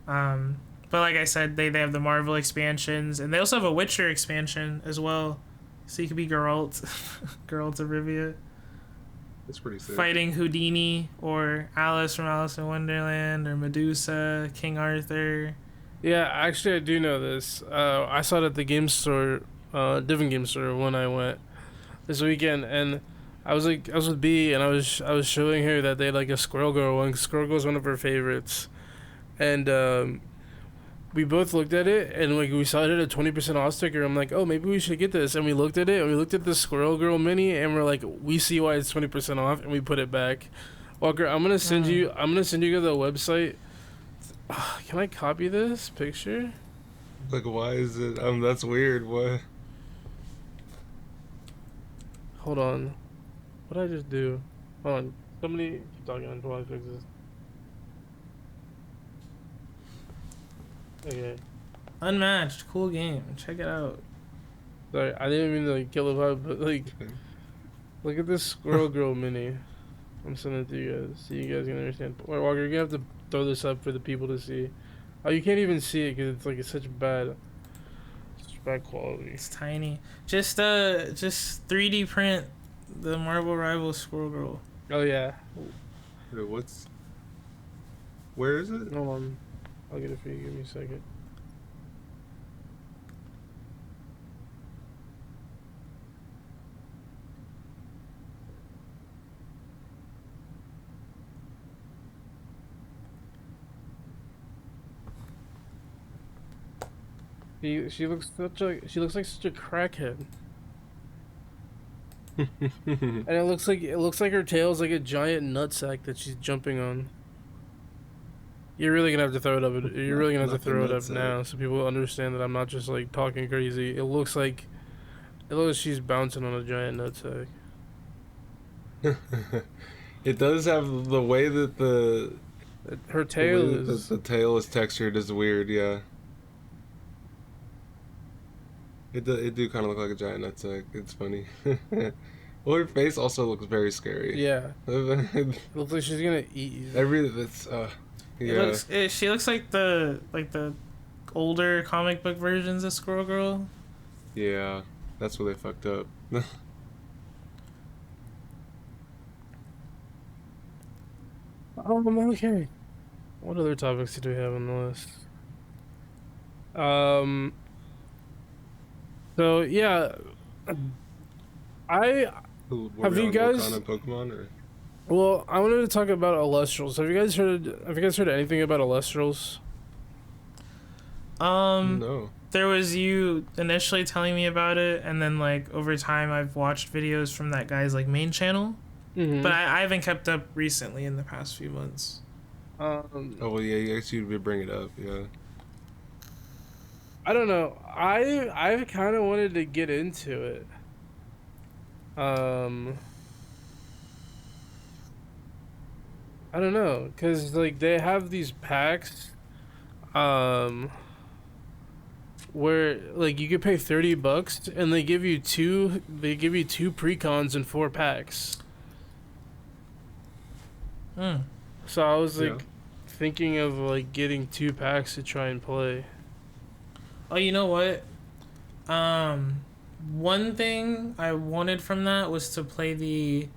But like I said, they have the Marvel expansions and they also have a Witcher expansion as well, so you could be Geralt, Geralt of Rivia. It's pretty sick. Fighting Houdini or Alice from Alice in Wonderland or Medusa, King Arthur. Yeah, actually I do know this. I saw it at the game store, different game store when I went this weekend, and I was with B and I was showing her that they had like a Squirrel Girl one. Squirrel Girl's one of her favorites, and we both looked at it and like we saw it at a 20% off sticker. I'm like, oh, maybe we should get this. And we looked at it and we looked at the Squirrel Girl mini and we're like, we see why it's 20% off, and we put it back. Walker, I'm gonna send you the website. Can I copy this picture? Like, why is it? That's weird. What? Hold on. What did I just do? Hold on. Somebody keep talking until I fix this. Okay. Unmatched, cool game. Check it out. Sorry, I didn't mean to like kill the vibe, but like, look at this Squirrel Girl mini. I'm sending it to you guys so you guys can understand. Wait, Walker, you're gonna have to throw this up for the people to see. Oh, you can't even see it because it's such bad quality. It's tiny. Just 3D print the Marvel Rivals Squirrel Girl. Oh yeah. Wait, where is it? Hold on. I'll get it for you. Give me a second. She looks like such a crackhead. And it looks like her tail's like a giant nutsack that she's jumping on. You're really gonna have to throw it up. You're really gonna have to throw it up now so people understand that I'm not just like talking crazy. It looks like she's bouncing on a giant nutsack. It does have the way that Her tail is. the tail is textured is weird. Yeah. It do kind of look like a giant nutsack. It's funny. Well, her face also looks very scary. Yeah. It Looks like she's gonna eat you. Yeah. She looks like the older comic book versions of Squirrel Girl. Yeah, that's where they fucked up. Okay. What other topics do we have on the list? So yeah, Were Have we you on guys- Wakanda Pokemon or? well, I wanted to talk about Illustrals. Have you guys heard anything about Illustrals? No. There was you initially telling me about it, and then like over time I've watched videos from that guy's like main channel, Mm-hmm. but I haven't kept up recently in the past few months. Oh well, yeah. You actually would bring it up. Yeah. I don't know. I've kind of wanted to get into it. Um, I don't know, cause like they have these packs, um, where like you could pay $30 and they give you two precons and 4 packs. Hmm. So I was Yeah. like thinking of like getting 2 packs to try and play. Oh, you know what? Um, One thing I wanted from that was to play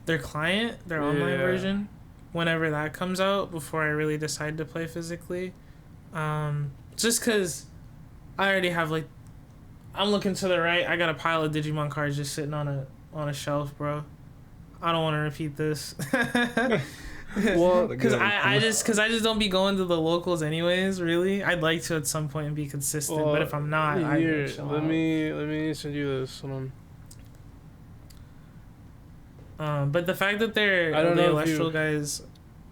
their client, their online Yeah. version, whenever that comes out before I really decide to play physically. Just because I already have like, I'm looking to the right. I got a pile of Digimon cards just sitting on a shelf, bro. I don't want to repeat this. Well, Because I just don't be going to the locals anyways. Really, I'd like to at some point and be consistent, but if I'm not, I here, chill let out. me send you this. Hold on. But the fact that they're I don't the know if you- Celestial guys.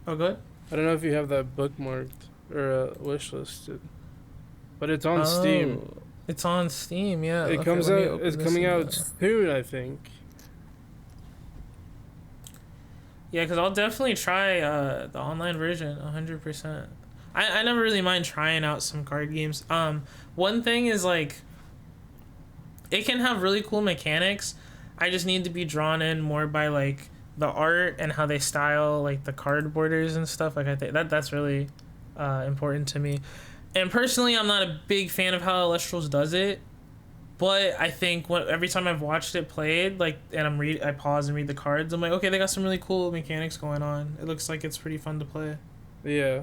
Oh, good. I don't know if you have that bookmarked or wish listed, but it's on Steam. It's on Steam. Yeah. It Okay, comes let me out. open It's this coming in out the- soon, I think. Yeah, because I'll definitely try the online version 100%. I never really mind trying out some card games. One thing is like, it can have really cool mechanics. I just need to be drawn in more by like the art and how they style like the card borders and stuff. Like I think that's really important to me. And personally, I'm not a big fan of how Illustrals does it. But I think every time I've watched it played, like, and I pause and read the cards, I'm like, okay, they got some really cool mechanics going on. It looks like it's pretty fun to play. Yeah.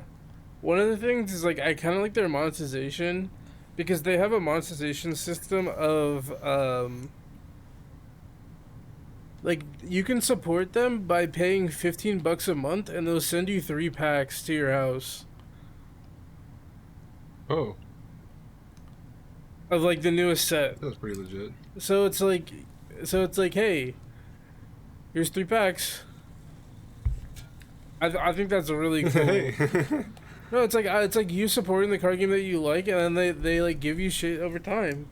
One of the things is like I kind of like their monetization, because they have a monetization system of like you can support them by paying $15 a month and they'll send you 3 packs to your house Oh, of like the newest set. that's pretty legit. So it's like, hey, here's 3 packs. I think that's a really cool. Hey. No, it's like you supporting the card game that you like, and then they like give you shit over time.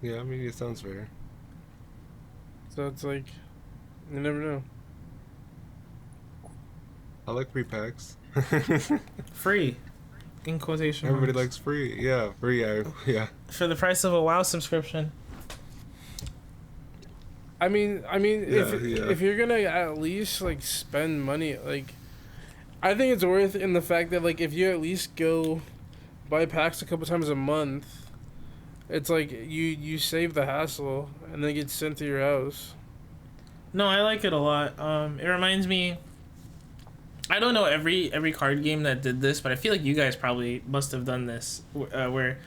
Yeah, I mean, it sounds fair. So it's like, you never know. I like free packs. Free, in quotation Everybody marks. likes free. Yeah, free. Yeah. For the price of a WoW subscription. I mean, Yeah, if you're gonna at least like spend money, like, I think it's worth in the fact that like if you at least go buy packs a couple times a month, it's like you save the hassle and then get sent to your house. No, I like it a lot. It reminds me. I don't know every card game that did this, but I feel like you guys probably must have done this, where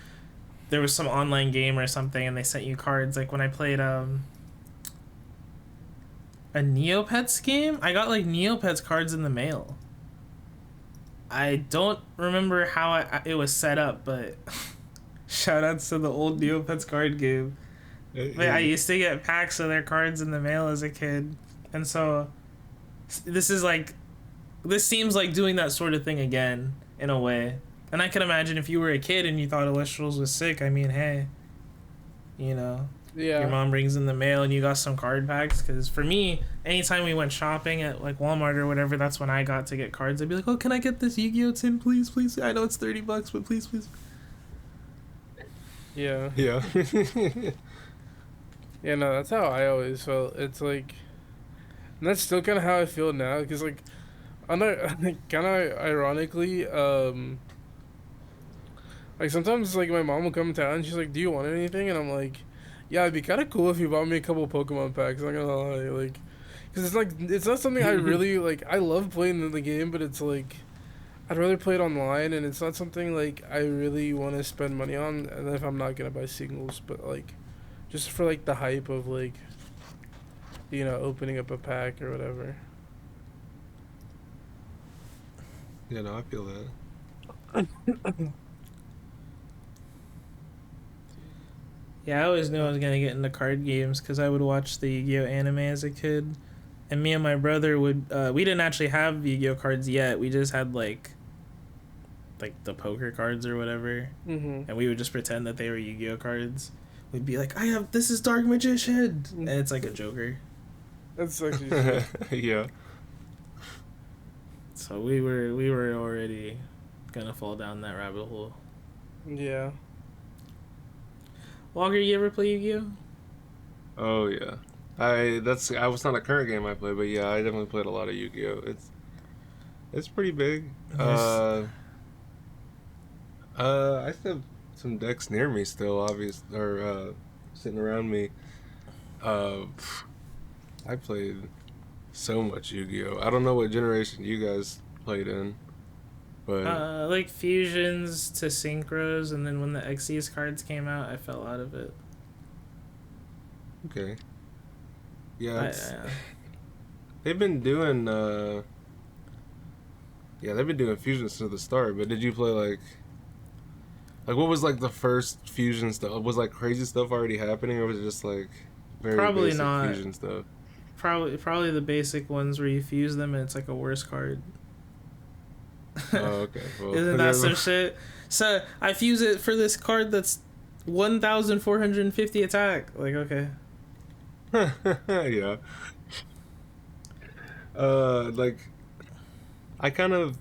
there was some online game or something, and they sent you cards. Like when I played a Neopets game, I got like Neopets cards in the mail. I don't remember how it was set up, but shout outs to the old Neopets card game. But I used to get packs of their cards in the mail as a kid, and so this seems like doing that sort of thing again in a way. And I can imagine if you were a kid and you thought Illustrals was sick. I mean, hey, you know, Yeah. your mom brings in the mail and you got some card packs. Because for me, anytime we went shopping at like Walmart or whatever, that's when I got to get cards. I'd be like, oh, can I get this Yu-Gi-Oh tin, please, please? I know it's $30, but please, please. Yeah. Yeah. Yeah, no, that's how I always felt. It's like, and that's still kind of how I feel now, because like, kind of ironically, like sometimes like my mom will come to town and she's like, "Do you want anything?" And I'm like, "Yeah, it'd be kind of cool if you bought me a couple Pokemon packs." I'm not gonna lie, like, because it's like it's not something I really like. I love playing the game, but it's like I'd rather play it online, and it's not something like I really want to spend money on. And if I'm not gonna buy singles, but like just for like the hype of like, you know, opening up a pack or whatever. Yeah, no, I feel that. Yeah, I always knew I was gonna get into card games because I would watch the Yu-Gi-Oh anime as a kid, and me and my brother would. We didn't actually have Yu-Gi-Oh cards yet. We just had like the poker cards or whatever, Mm-hmm. and we would just pretend that they were Yu-Gi-Oh cards. we'd be like, this is Dark Magician, and it's like a Joker. That's actually true. Yeah. So we were already gonna fall down that rabbit hole. Yeah. Walker, you ever play Yu-Gi-Oh? Oh yeah. I was not a current game I played, but yeah, I definitely played a lot of Yu-Gi-Oh. It's pretty big. Nice. I still have some decks near me still, obvious or sitting around me. Uh, I played so much Yu-Gi-Oh. I don't know what generation you guys played in, but Like fusions to synchros, and then when the Xyz cards came out, I fell out of it. okay. Yeah, I, they've been doing they've been doing fusions since the start. But did you play like what was like the first fusion stuff? Was like crazy stuff already happening, or was it just like very Probably basic not. fusion stuff? probably the basic ones where you fuse them and it's like a worse card. Oh, okay. Well, Isn't that some shit? So I fuse it for this card that's 1,450 attack. Like, okay. Yeah. Like, I kind of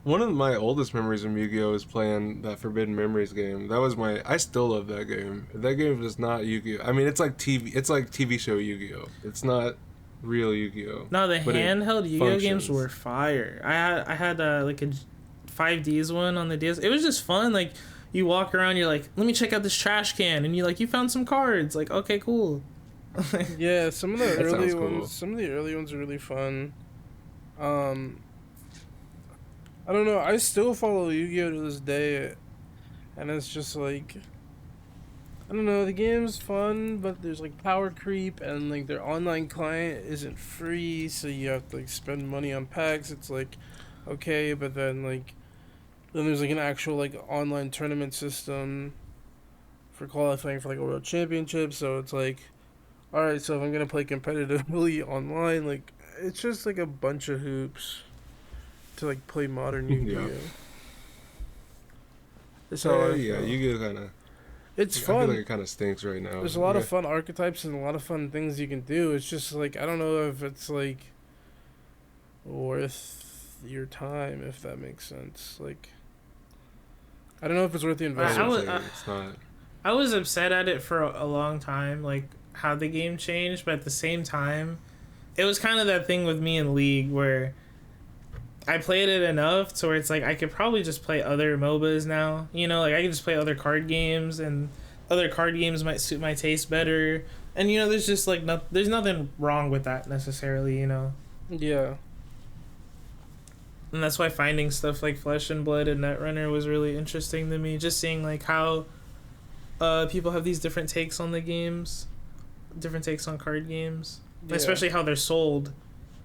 one of my oldest memories of Yu-Gi-Oh is playing that Forbidden Memories game. That was I still love that game. That game is not Yu-Gi-Oh. I mean, it's like TV show Yu-Gi-Oh. It's not real Yu-Gi-Oh. No, the but it handheld Yu-Gi-Oh games functions. were fire. I had like a 5Ds one on the DS. It was just fun. Like, you walk around, you're like, let me check out this trash can, and you found some cards. Like, okay, cool. Yeah, some of the That early sounds cool. ones. Some of the early ones are really fun. I don't know. I still follow Yu-Gi-Oh to this day, and it's just like, I don't know. The game's fun, but there's like power creep, and like their online client isn't free, so you have to like spend money on packs. It's like, okay, but then there's like an actual like online tournament system for qualifying for like a world championship. So it's like, all right, so if I'm gonna play competitively online, like it's just like a bunch of hoops to like play modern Yu-Gi-Oh. That's how I Yeah, feel. Yu-Gi-Oh kind of. It's I feel fun. like it kind of stinks right now. There's a lot Yeah. of fun archetypes and a lot of fun things you can do. It's just like I don't know if it's like worth your time, if that makes sense. Like I don't know if it's worth the I investment. would was- say it's not. I was upset at it for a long time, like how the game changed, but at the same time, it was kind of that thing with me in League where I played it enough to where it's like I could probably just play other MOBAs now. Like I could just play other card games, and other card games might suit my taste better. And there's just like there's nothing wrong with that necessarily. Yeah. And that's why finding stuff like Flesh and Blood and Netrunner was really interesting to me. Just seeing like how people have these different takes on the games, different takes on card games, Yeah. especially how they're sold.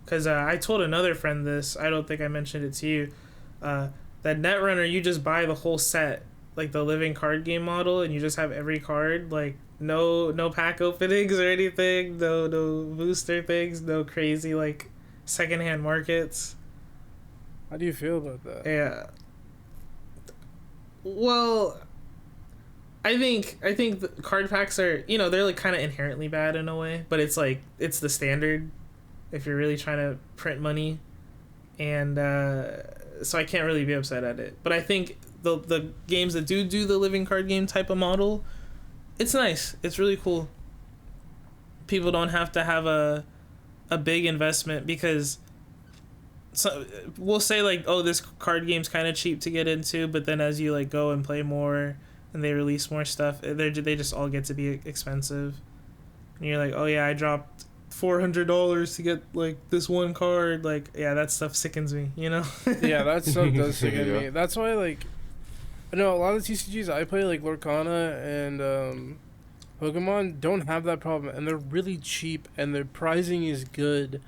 Because I told another friend this, I don't think I mentioned it to you, that Netrunner, you just buy the whole set, like the living card game model, and you just have every card, like no pack openings or anything, no booster things, no crazy like secondhand markets. How do you feel about that? Yeah. Well, I think the card packs are, they're like kind of inherently bad in a way, but it's like it's the standard if you're really trying to print money, and so I can't really be upset at it. But I think the games that do the living card game type of model, it's nice. It's really cool. People don't have to have a big investment because so we'll say like, oh, this card game's kind of cheap to get into, but then as you like go and play more and they release more stuff, they just all get to be expensive, and you're like, oh yeah, I dropped $400 to get like this one card. Like, yeah, that stuff sickens me. Yeah, that stuff does sicken Yeah. me. That's why like I know a lot of TCGs I play like Lorcana and Pokemon don't have that problem, and they're really cheap and their pricing is good,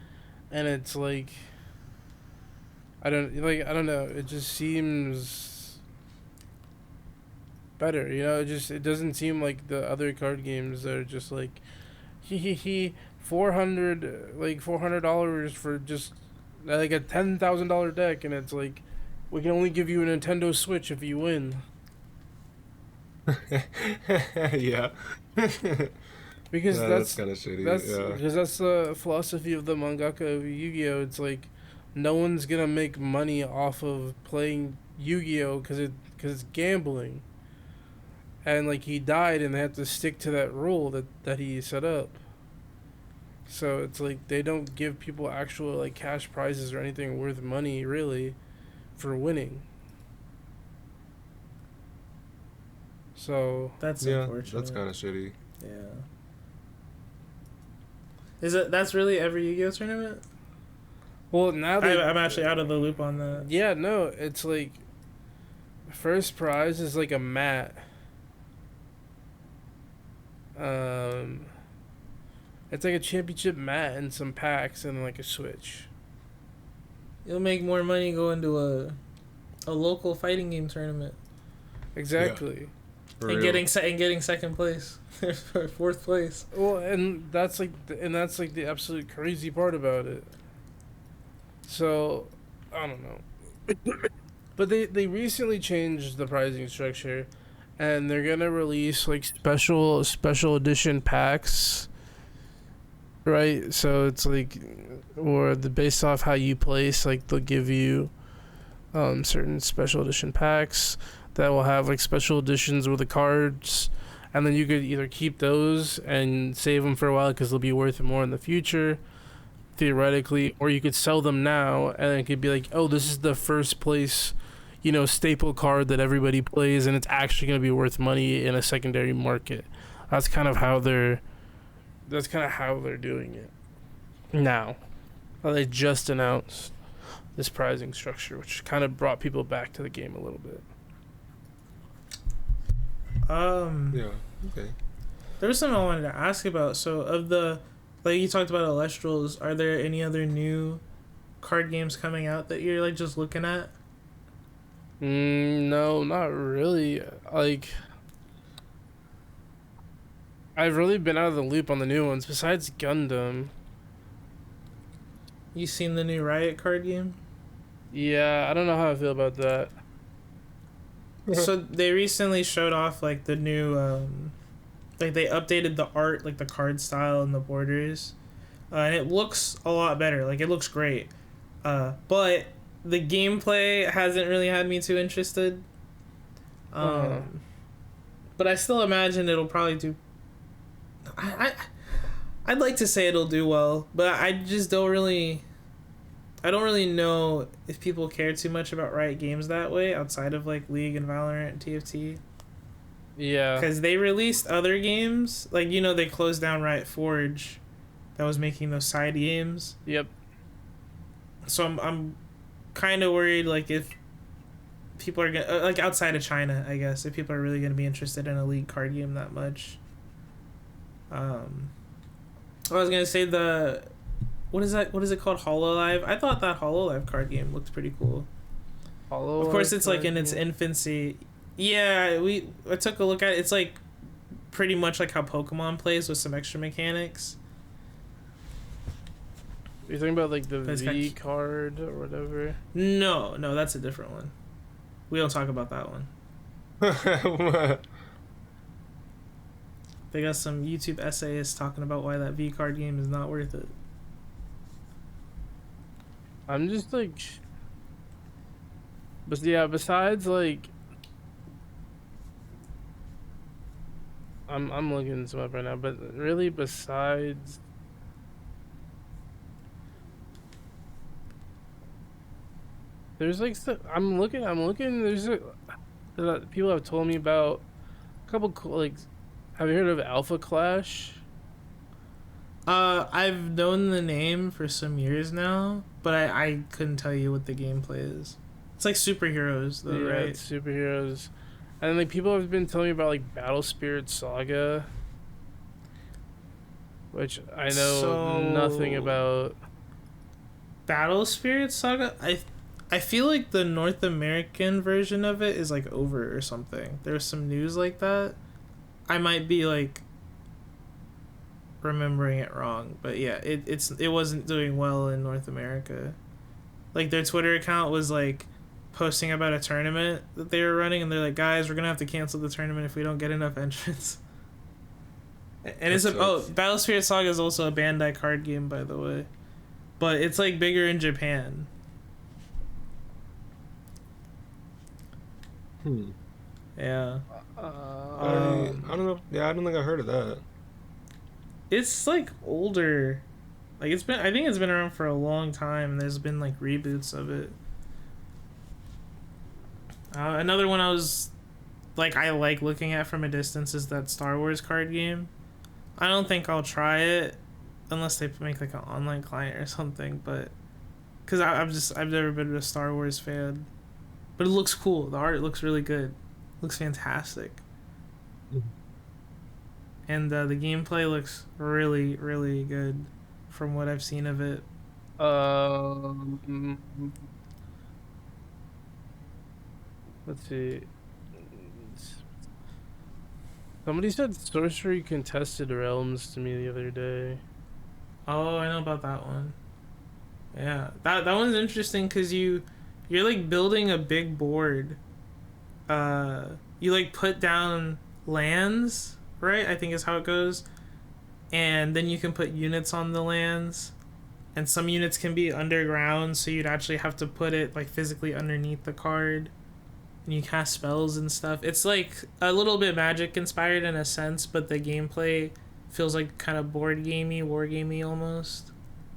and it's like I don't know, it just seems better, it doesn't seem like the other card games that are just like $400 for just like a $10,000 deck, and it's like we can only give you a Nintendo Switch if you win. Yeah. Because Yeah, that's kind of shitty. Yeah. that's the philosophy of the mangaka of Yu-Gi-Oh. It's like no one's gonna make money off of playing Yu-Gi-Oh because it's gambling, and like he died and they had to stick to that rule that he set up. So it's like they don't give people actual like cash prizes or anything worth money really for winning. So That's Yeah, unfortunate. that's kind of shitty. Yeah. Is it? That's really every Yu-Gi-Oh tournament? well now they I'm actually out of the loop on that. yeah no it's like first prize is like a mat. Um, it's like a championship mat and some packs and like a switch. You'll make more money going to a local fighting game tournament Exactly. For and real. getting second place or fourth place. Well, and that's like the absolute crazy part about it. So, I don't know. But they recently changed the pricing structure, and they're gonna release like special edition packs. Right, so it's like, or the based off how you place, like they'll give you, certain special edition packs that will have like special editions with the cards, and then you could either keep those and save them for a while because they'll be worth more in the future, theoretically, or you could sell them now and it could be like, oh, this is the first place, staple card that everybody plays, and it's actually going to be worth money in a secondary market. That's kind of how they're doing it now. Well, they just announced this pricing structure, which kind of brought people back to the game a little bit. Yeah. Okay. There was something I wanted to ask about. So, of the, like you talked about Elestrals, are there any other new card games coming out that you're like just looking at? No, not really. Like, I've really been out of the loop on the new ones. Besides Gundam, You seen the new Riot card game? yeah, I don't know how I feel about that. So they recently showed off like the new, like they updated the art, like the card style and the borders, and it looks a lot better. Like it looks great, but the gameplay hasn't really had me too interested. But I still imagine it'll probably do. I'd like to say it'll do well, but I just don't really. I don't really know if people care too much about Riot Games that way outside of like League and Valorant and TFT. Yeah. Because they released other games, like they closed down Riot Forge, that was making those side games. Yep. So I'm kind of worried, like if people are gonna like outside of China, I guess if people are really gonna be interested in a League card game that much. I was gonna say what is it called? Hololive? I thought that Hololive card game looked pretty cool. Of course, it's like in its infancy. Yeah, I took a look at it. It's like pretty much like how Pokemon plays with some extra mechanics. You're talking about like the But it's V got- card or whatever. No, that's a different one. We don't talk about that one. They got some YouTube essayists talking about why that V card game is not worth it. I'm just like, but yeah. Besides like, I'm looking some up right now. But really, besides, there's like I'm looking. There's people have told me about a couple like. Have you heard of Alpha Clash? I've known the name for some years now, but I couldn't tell you what the gameplay is. It's like superheroes, though, Yeah, right? it's superheroes. And like people have been telling me about like Battle Spirit Saga, which I know nothing about. Battle Spirit Saga. I feel like the North American version of it is like over or something. There's some news like that. I might be like remembering it wrong, but yeah, it wasn't doing well in North America. Like their Twitter account was like posting about a tournament that they were running, and they're like, "Guys, we're gonna have to cancel the tournament if we don't get enough entrants." And it's That sucks. Battle Saga is also a Bandai card game, by the way, but it's like bigger in Japan. Hmm. Yeah. I don't know. Yeah, I don't think I heard of that. It's like older. Like it's been I think it's been around for a long time. There's been like reboots of it. Another one I was like I like looking at from a distance is that Star Wars card game. I don't think I'll try it unless they make like an online client or something, but cuz I've never been a Star Wars fan. But it looks cool. The art looks really good. Looks fantastic. And the gameplay looks really, really good from what I've seen of it. Um, let's see. Somebody said Sorcery Contested Realms to me the other day. Oh, I know about that one. Yeah, that one's interesting because you're like building a big board. You like put down lands, right? I think is how it goes, and then you can put units on the lands, and some units can be underground, so you'd actually have to put it like physically underneath the card, and you cast spells and stuff. It's like a little bit Magic inspired in a sense, but the gameplay feels like kind of board gamey, war gamey almost.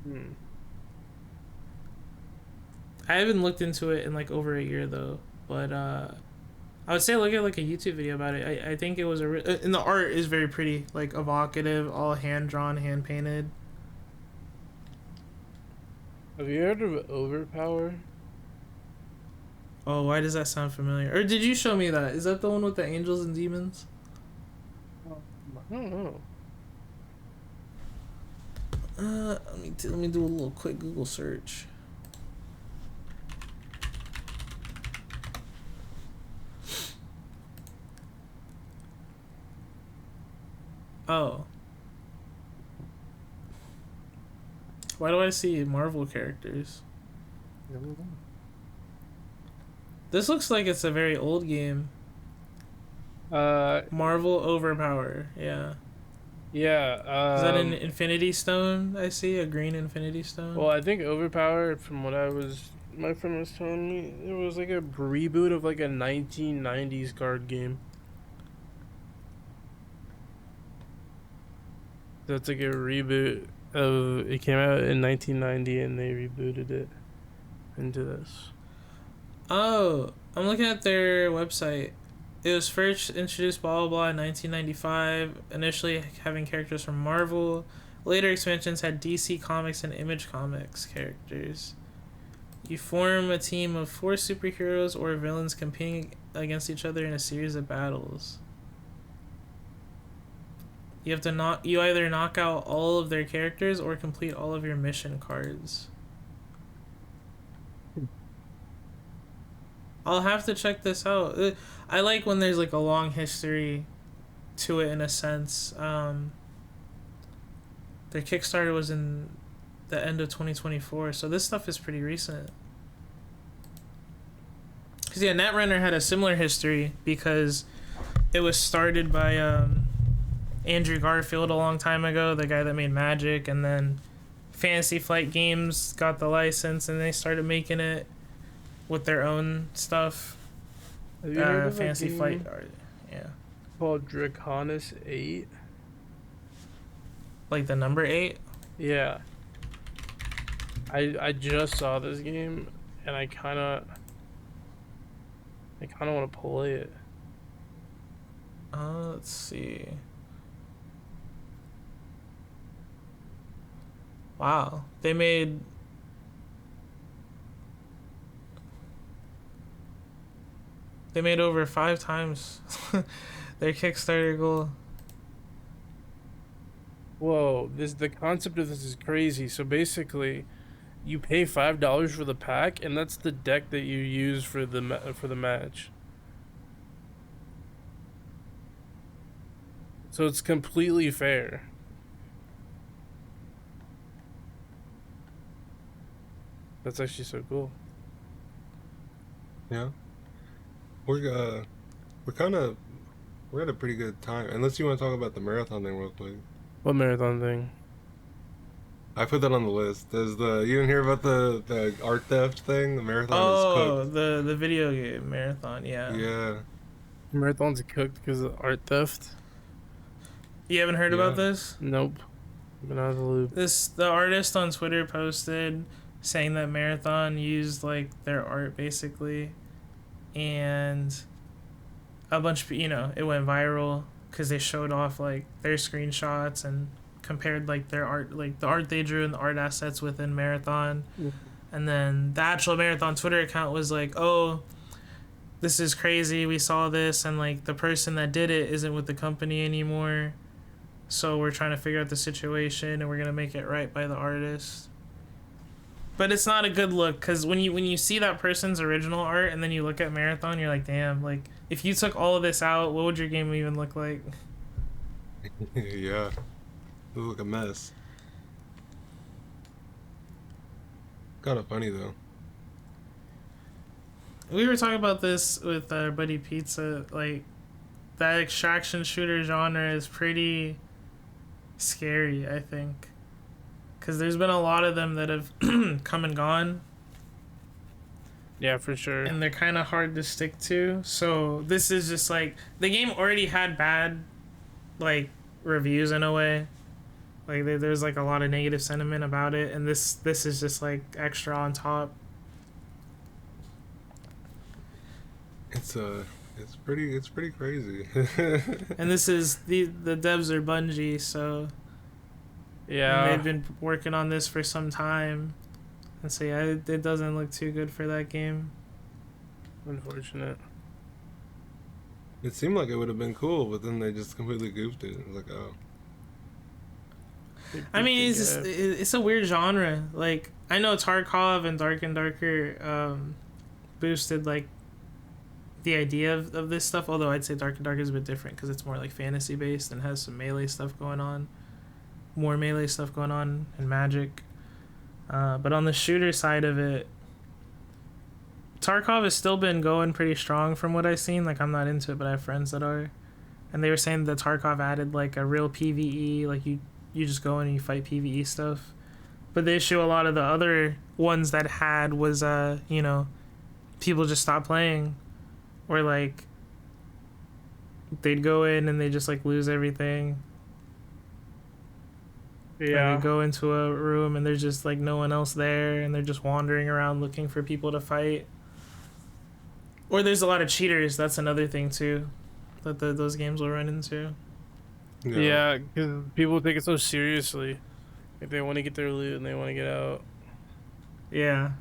Hmm. I haven't looked into it in like over a year though, but I would say look at like a YouTube video about it. I think it was and the art is very pretty, like evocative, all hand drawn, hand painted. Have you heard of Overpower? Oh, why does that sound familiar? Or did you show me that? Is that the one with the angels and demons? I don't know. Let me do a little quick Google search. Oh. Why do I see Marvel characters? This looks like it's a very old game. Marvel Overpower, yeah. Yeah. Is that an Infinity Stone? I see a green Infinity Stone. Well, I think Overpower, from what my friend was telling me, it was like a reboot of like a 1990s card game. That's like a reboot of it came out in 1990 and they rebooted it into this. Oh, I'm looking at their website. It was first introduced blah blah blah in 1995. Initially having characters from Marvel. Later expansions had DC Comics and Image Comics characters. You form a team of 4 superheroes or villains competing against each other in a series of battles. You have to you either knock out all of their characters or complete all of your mission cards. I'll have to check this out. I like when there's like a long history to it in a sense. Their Kickstarter was in the end of 2024, so this stuff is pretty recent. Because yeah, Netrunner had a similar history because it was started by Andrew Garfield a long time ago, the guy that made Magic, and then Fantasy Flight Games got the license and they started making it with their own stuff. Have you heard of Fantasy a game Flight, yeah. called Draconis 8? Like the number 8? Yeah. I just saw this game and I kind of want to play it. Let's see. Wow, they made over 5 times their Kickstarter goal. Whoa, the concept of this is crazy. So basically, you pay $5 for the pack, and that's the deck that you use for the match. So it's completely fair. That's actually so cool. Yeah, we're we're kind of we're at a pretty good time. Unless you want to talk about the marathon thing real quick. What marathon thing? I put that on the list. There's the you didn't hear about the art theft thing. The marathon is Oh, cooked. the video game marathon. Yeah. Yeah, Marathon's cooked because of art theft. You haven't heard about yeah. this? Nope. Been out of the loop. The artist on Twitter posted saying that Marathon used like their art basically, and a bunch of it went viral because they showed off like their screenshots and compared like their art, like the art they drew and the art assets within Marathon. And then the actual Marathon Twitter account was like, oh, this is crazy, we saw this, and like the person that did it isn't with the company anymore, so we're trying to figure out the situation and we're gonna make it right by the artist. But it's not a good look because when you see that person's original art and then you look at Marathon, you're like, damn, like if you took all of this out, what would your game even look like? Yeah, it look like a mess. Kind of funny though. We were talking about this with our buddy Pizza. Like that extraction shooter genre is pretty scary, I think, because there's been a lot of them that have come and gone, Yeah, for sure. and they're kind of hard to stick to. So this is just like the game already had bad like reviews in a way. Like there's like a lot of negative sentiment about it, and this is just like extra on top. It's pretty crazy. And this is the devs are Bungie, so and Yeah. they've been working on this for some time, and so yeah, it doesn't look too good for that game. Unfortunate. It seemed like it would have been cool, but then they just completely goofed it. It was like, oh, I mean, it's a weird genre. Like I know Tarkov and Dark and Darker boosted like the idea of this stuff. Although I'd say Dark and Darker is a bit different because it's more like fantasy based and has some melee stuff going on, more melee stuff going on, and magic. But on the shooter side of it, Tarkov has still been going pretty strong from what I've seen. Like I'm not into it, but I have friends that are, and they were saying that Tarkov added like a real PvE. Like you just go in and you fight PvE stuff. But the issue a lot of the other ones that had was people just stopped playing, or like they'd go in and they just like lose everything. Yeah. Or they go into a room and there's just like no one else there and they're just wandering around looking for people to fight. Or there's a lot of cheaters. That's another thing too that those games will run into. Yeah, because people take it so seriously. If they want to get their loot and they want to get out. Yeah.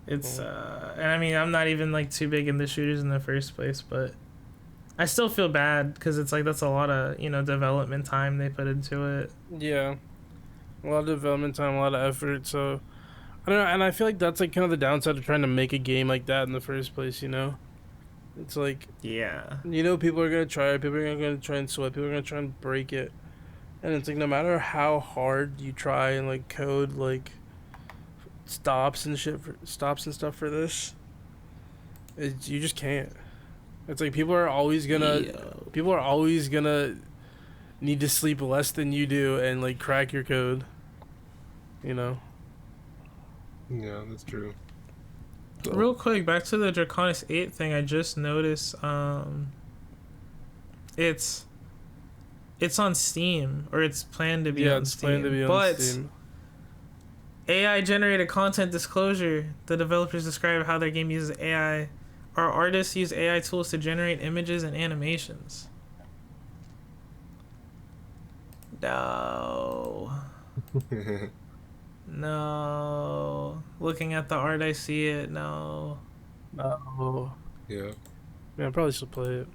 It's and I mean I'm not even like too big into shooters in the first place, but I still feel bad because it's like that's a lot of development time they put into it. Yeah. A lot of development time, a lot of effort, so I don't know, and I feel like that's like kind of the downside of trying to make a game like that in the first place, It's like, Yeah. people are gonna try it, people are gonna try and sweat, people are gonna try and break it. And it's like no matter how hard you try and like code like stops and stuff for this, you just can't. It's like people are always gonna need to sleep less than you do and like crack your code. Yeah, that's true. So. Real quick, back to the Draconis 8 thing. I just noticed it's on Steam, or it's planned to be on it's Steam. planned to be on But Steam. AI generated content disclosure. The developers describe how their game uses AI. Our artists use AI tools to generate images and animations. No. No. Looking at the art, I see it. No. Oh. Yeah. Man, I probably should play it.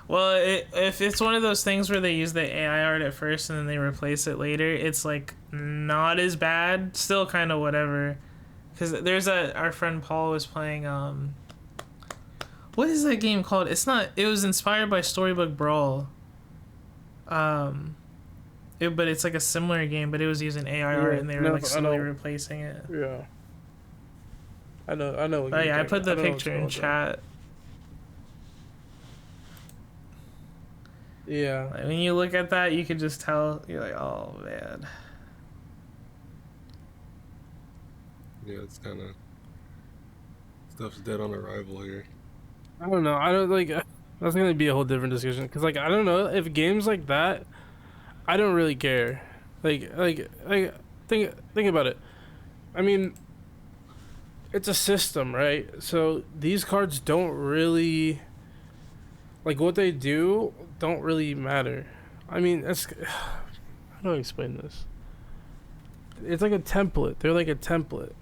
Well, if it's one of those things where they use the AI art at first and then they replace it later, it's like not as bad. Still kind of whatever. Because there's our friend Paul was playing what is that game called? It was inspired by Storybook Brawl. But it's like a similar game, but it was using AI art and they were like slowly replacing it. Yeah. I know. What Oh you're yeah, I talking put about. the I know what's picture in going on. chat. Yeah. Like, when you look at that, you can just tell. You're like, oh man. Yeah, it's kind of stuff's dead on arrival here. I don't know. I don't like. That's gonna be a whole different discussion. Cause like I don't know if games like that, I don't really care. Think about it. I mean, it's a system, right? So these cards don't really like what they do. Don't really matter. I mean, that's how do I explain this? It's like a template. They're like a template.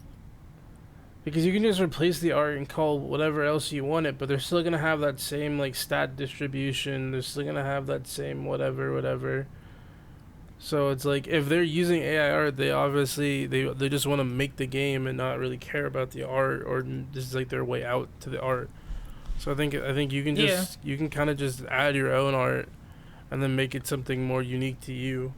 Because you can just replace the art and call whatever else you want it, but they're still gonna have that same like stat distribution. They're still gonna have that same whatever. So it's like if they're using AI art, they obviously they just want to make the game and not really care about the art, or this is like their way out to the art. So I think you can just you can kind of just add your own art, and then make it something more unique to you.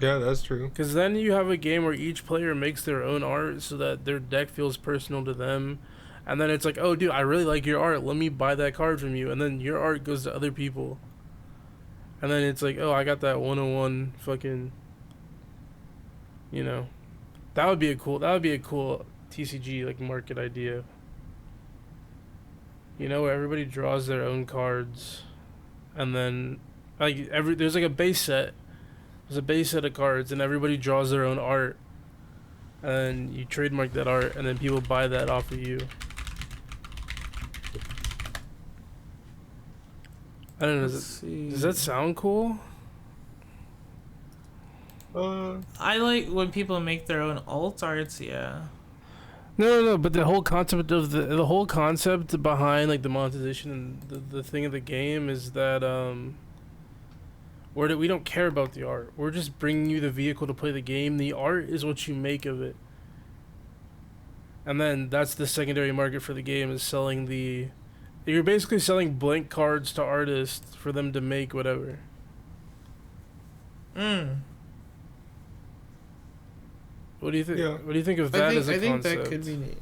Yeah, that's true. Because then you have a game where each player makes their own art so that their deck feels personal to them. And then it's like, oh, dude, I really like your art. Let me buy that card from you. And then your art goes to other people. And then it's like, oh, I got that 101 fucking, you know. That would be a cool TCG, like, market idea. You know, where everybody draws their own cards. And then, like, there's like a base set. There's a base set of cards, and everybody draws their own art, and you trademark that art, and then people buy that off of you. I don't know. Does that sound cool? I like when people make their own alt arts. Yeah. No. But the whole concept of the whole concept behind like the monetization and the thing of the game is that we don't care about the art. We're just bringing you the vehicle to play the game. The art is what you make of it. And then that's the secondary market for the game, is selling the... You're basically selling blank cards to artists for them to make whatever. What do you think? Yeah. What do you think of that as a concept? I think that could be neat.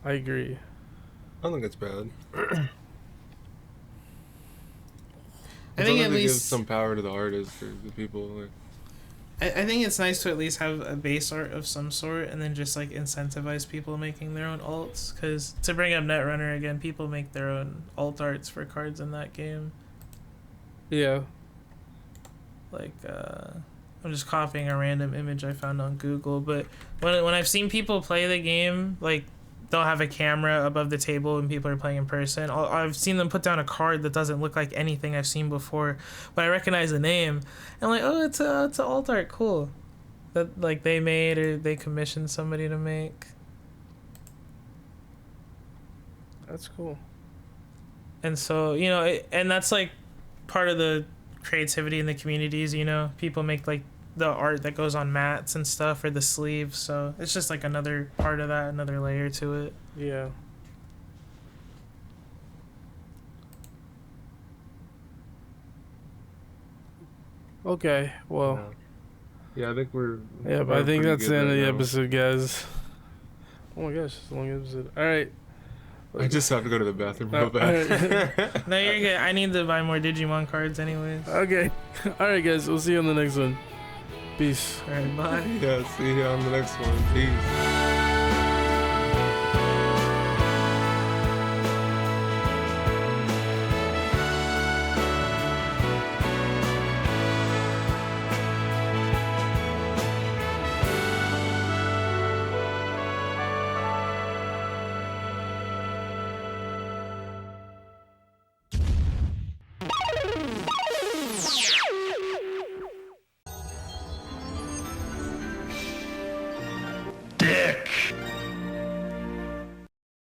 I agree. I don't think it's bad. I think at it gives least some power to the artist or the people. Like, I think it's nice to at least have a base art of some sort, and then just like incentivize people making their own alts. Because to bring up Netrunner again, people make their own alt arts for cards in that game. Yeah. Like I'm just copying a random image I found on Google, but when I've seen people play the game, like they'll have a camera above the table and people are playing in person. I've seen them put down a card that doesn't look like anything I've seen before, but I recognize the name. And I'm like, oh, it's an alt art, cool. That like they made or they commissioned somebody to make. That's cool. And so, you know, and that's like part of the creativity in the communities, you know. People make like the art that goes on mats and stuff, or the sleeves, so it's just like another part of that, another layer to it. Yeah. Okay, well. yeah, I think we're... Yeah, but I think that's the end of the episode, guys. Oh my gosh, it's a long episode. Alright. I just have to go to the bathroom real bad. No, you're good. I need to buy more Digimon cards anyways. Okay. Alright, guys, we'll see you on the next one. Peace. Alright, bye. Yeah, see you on the next one. Peace.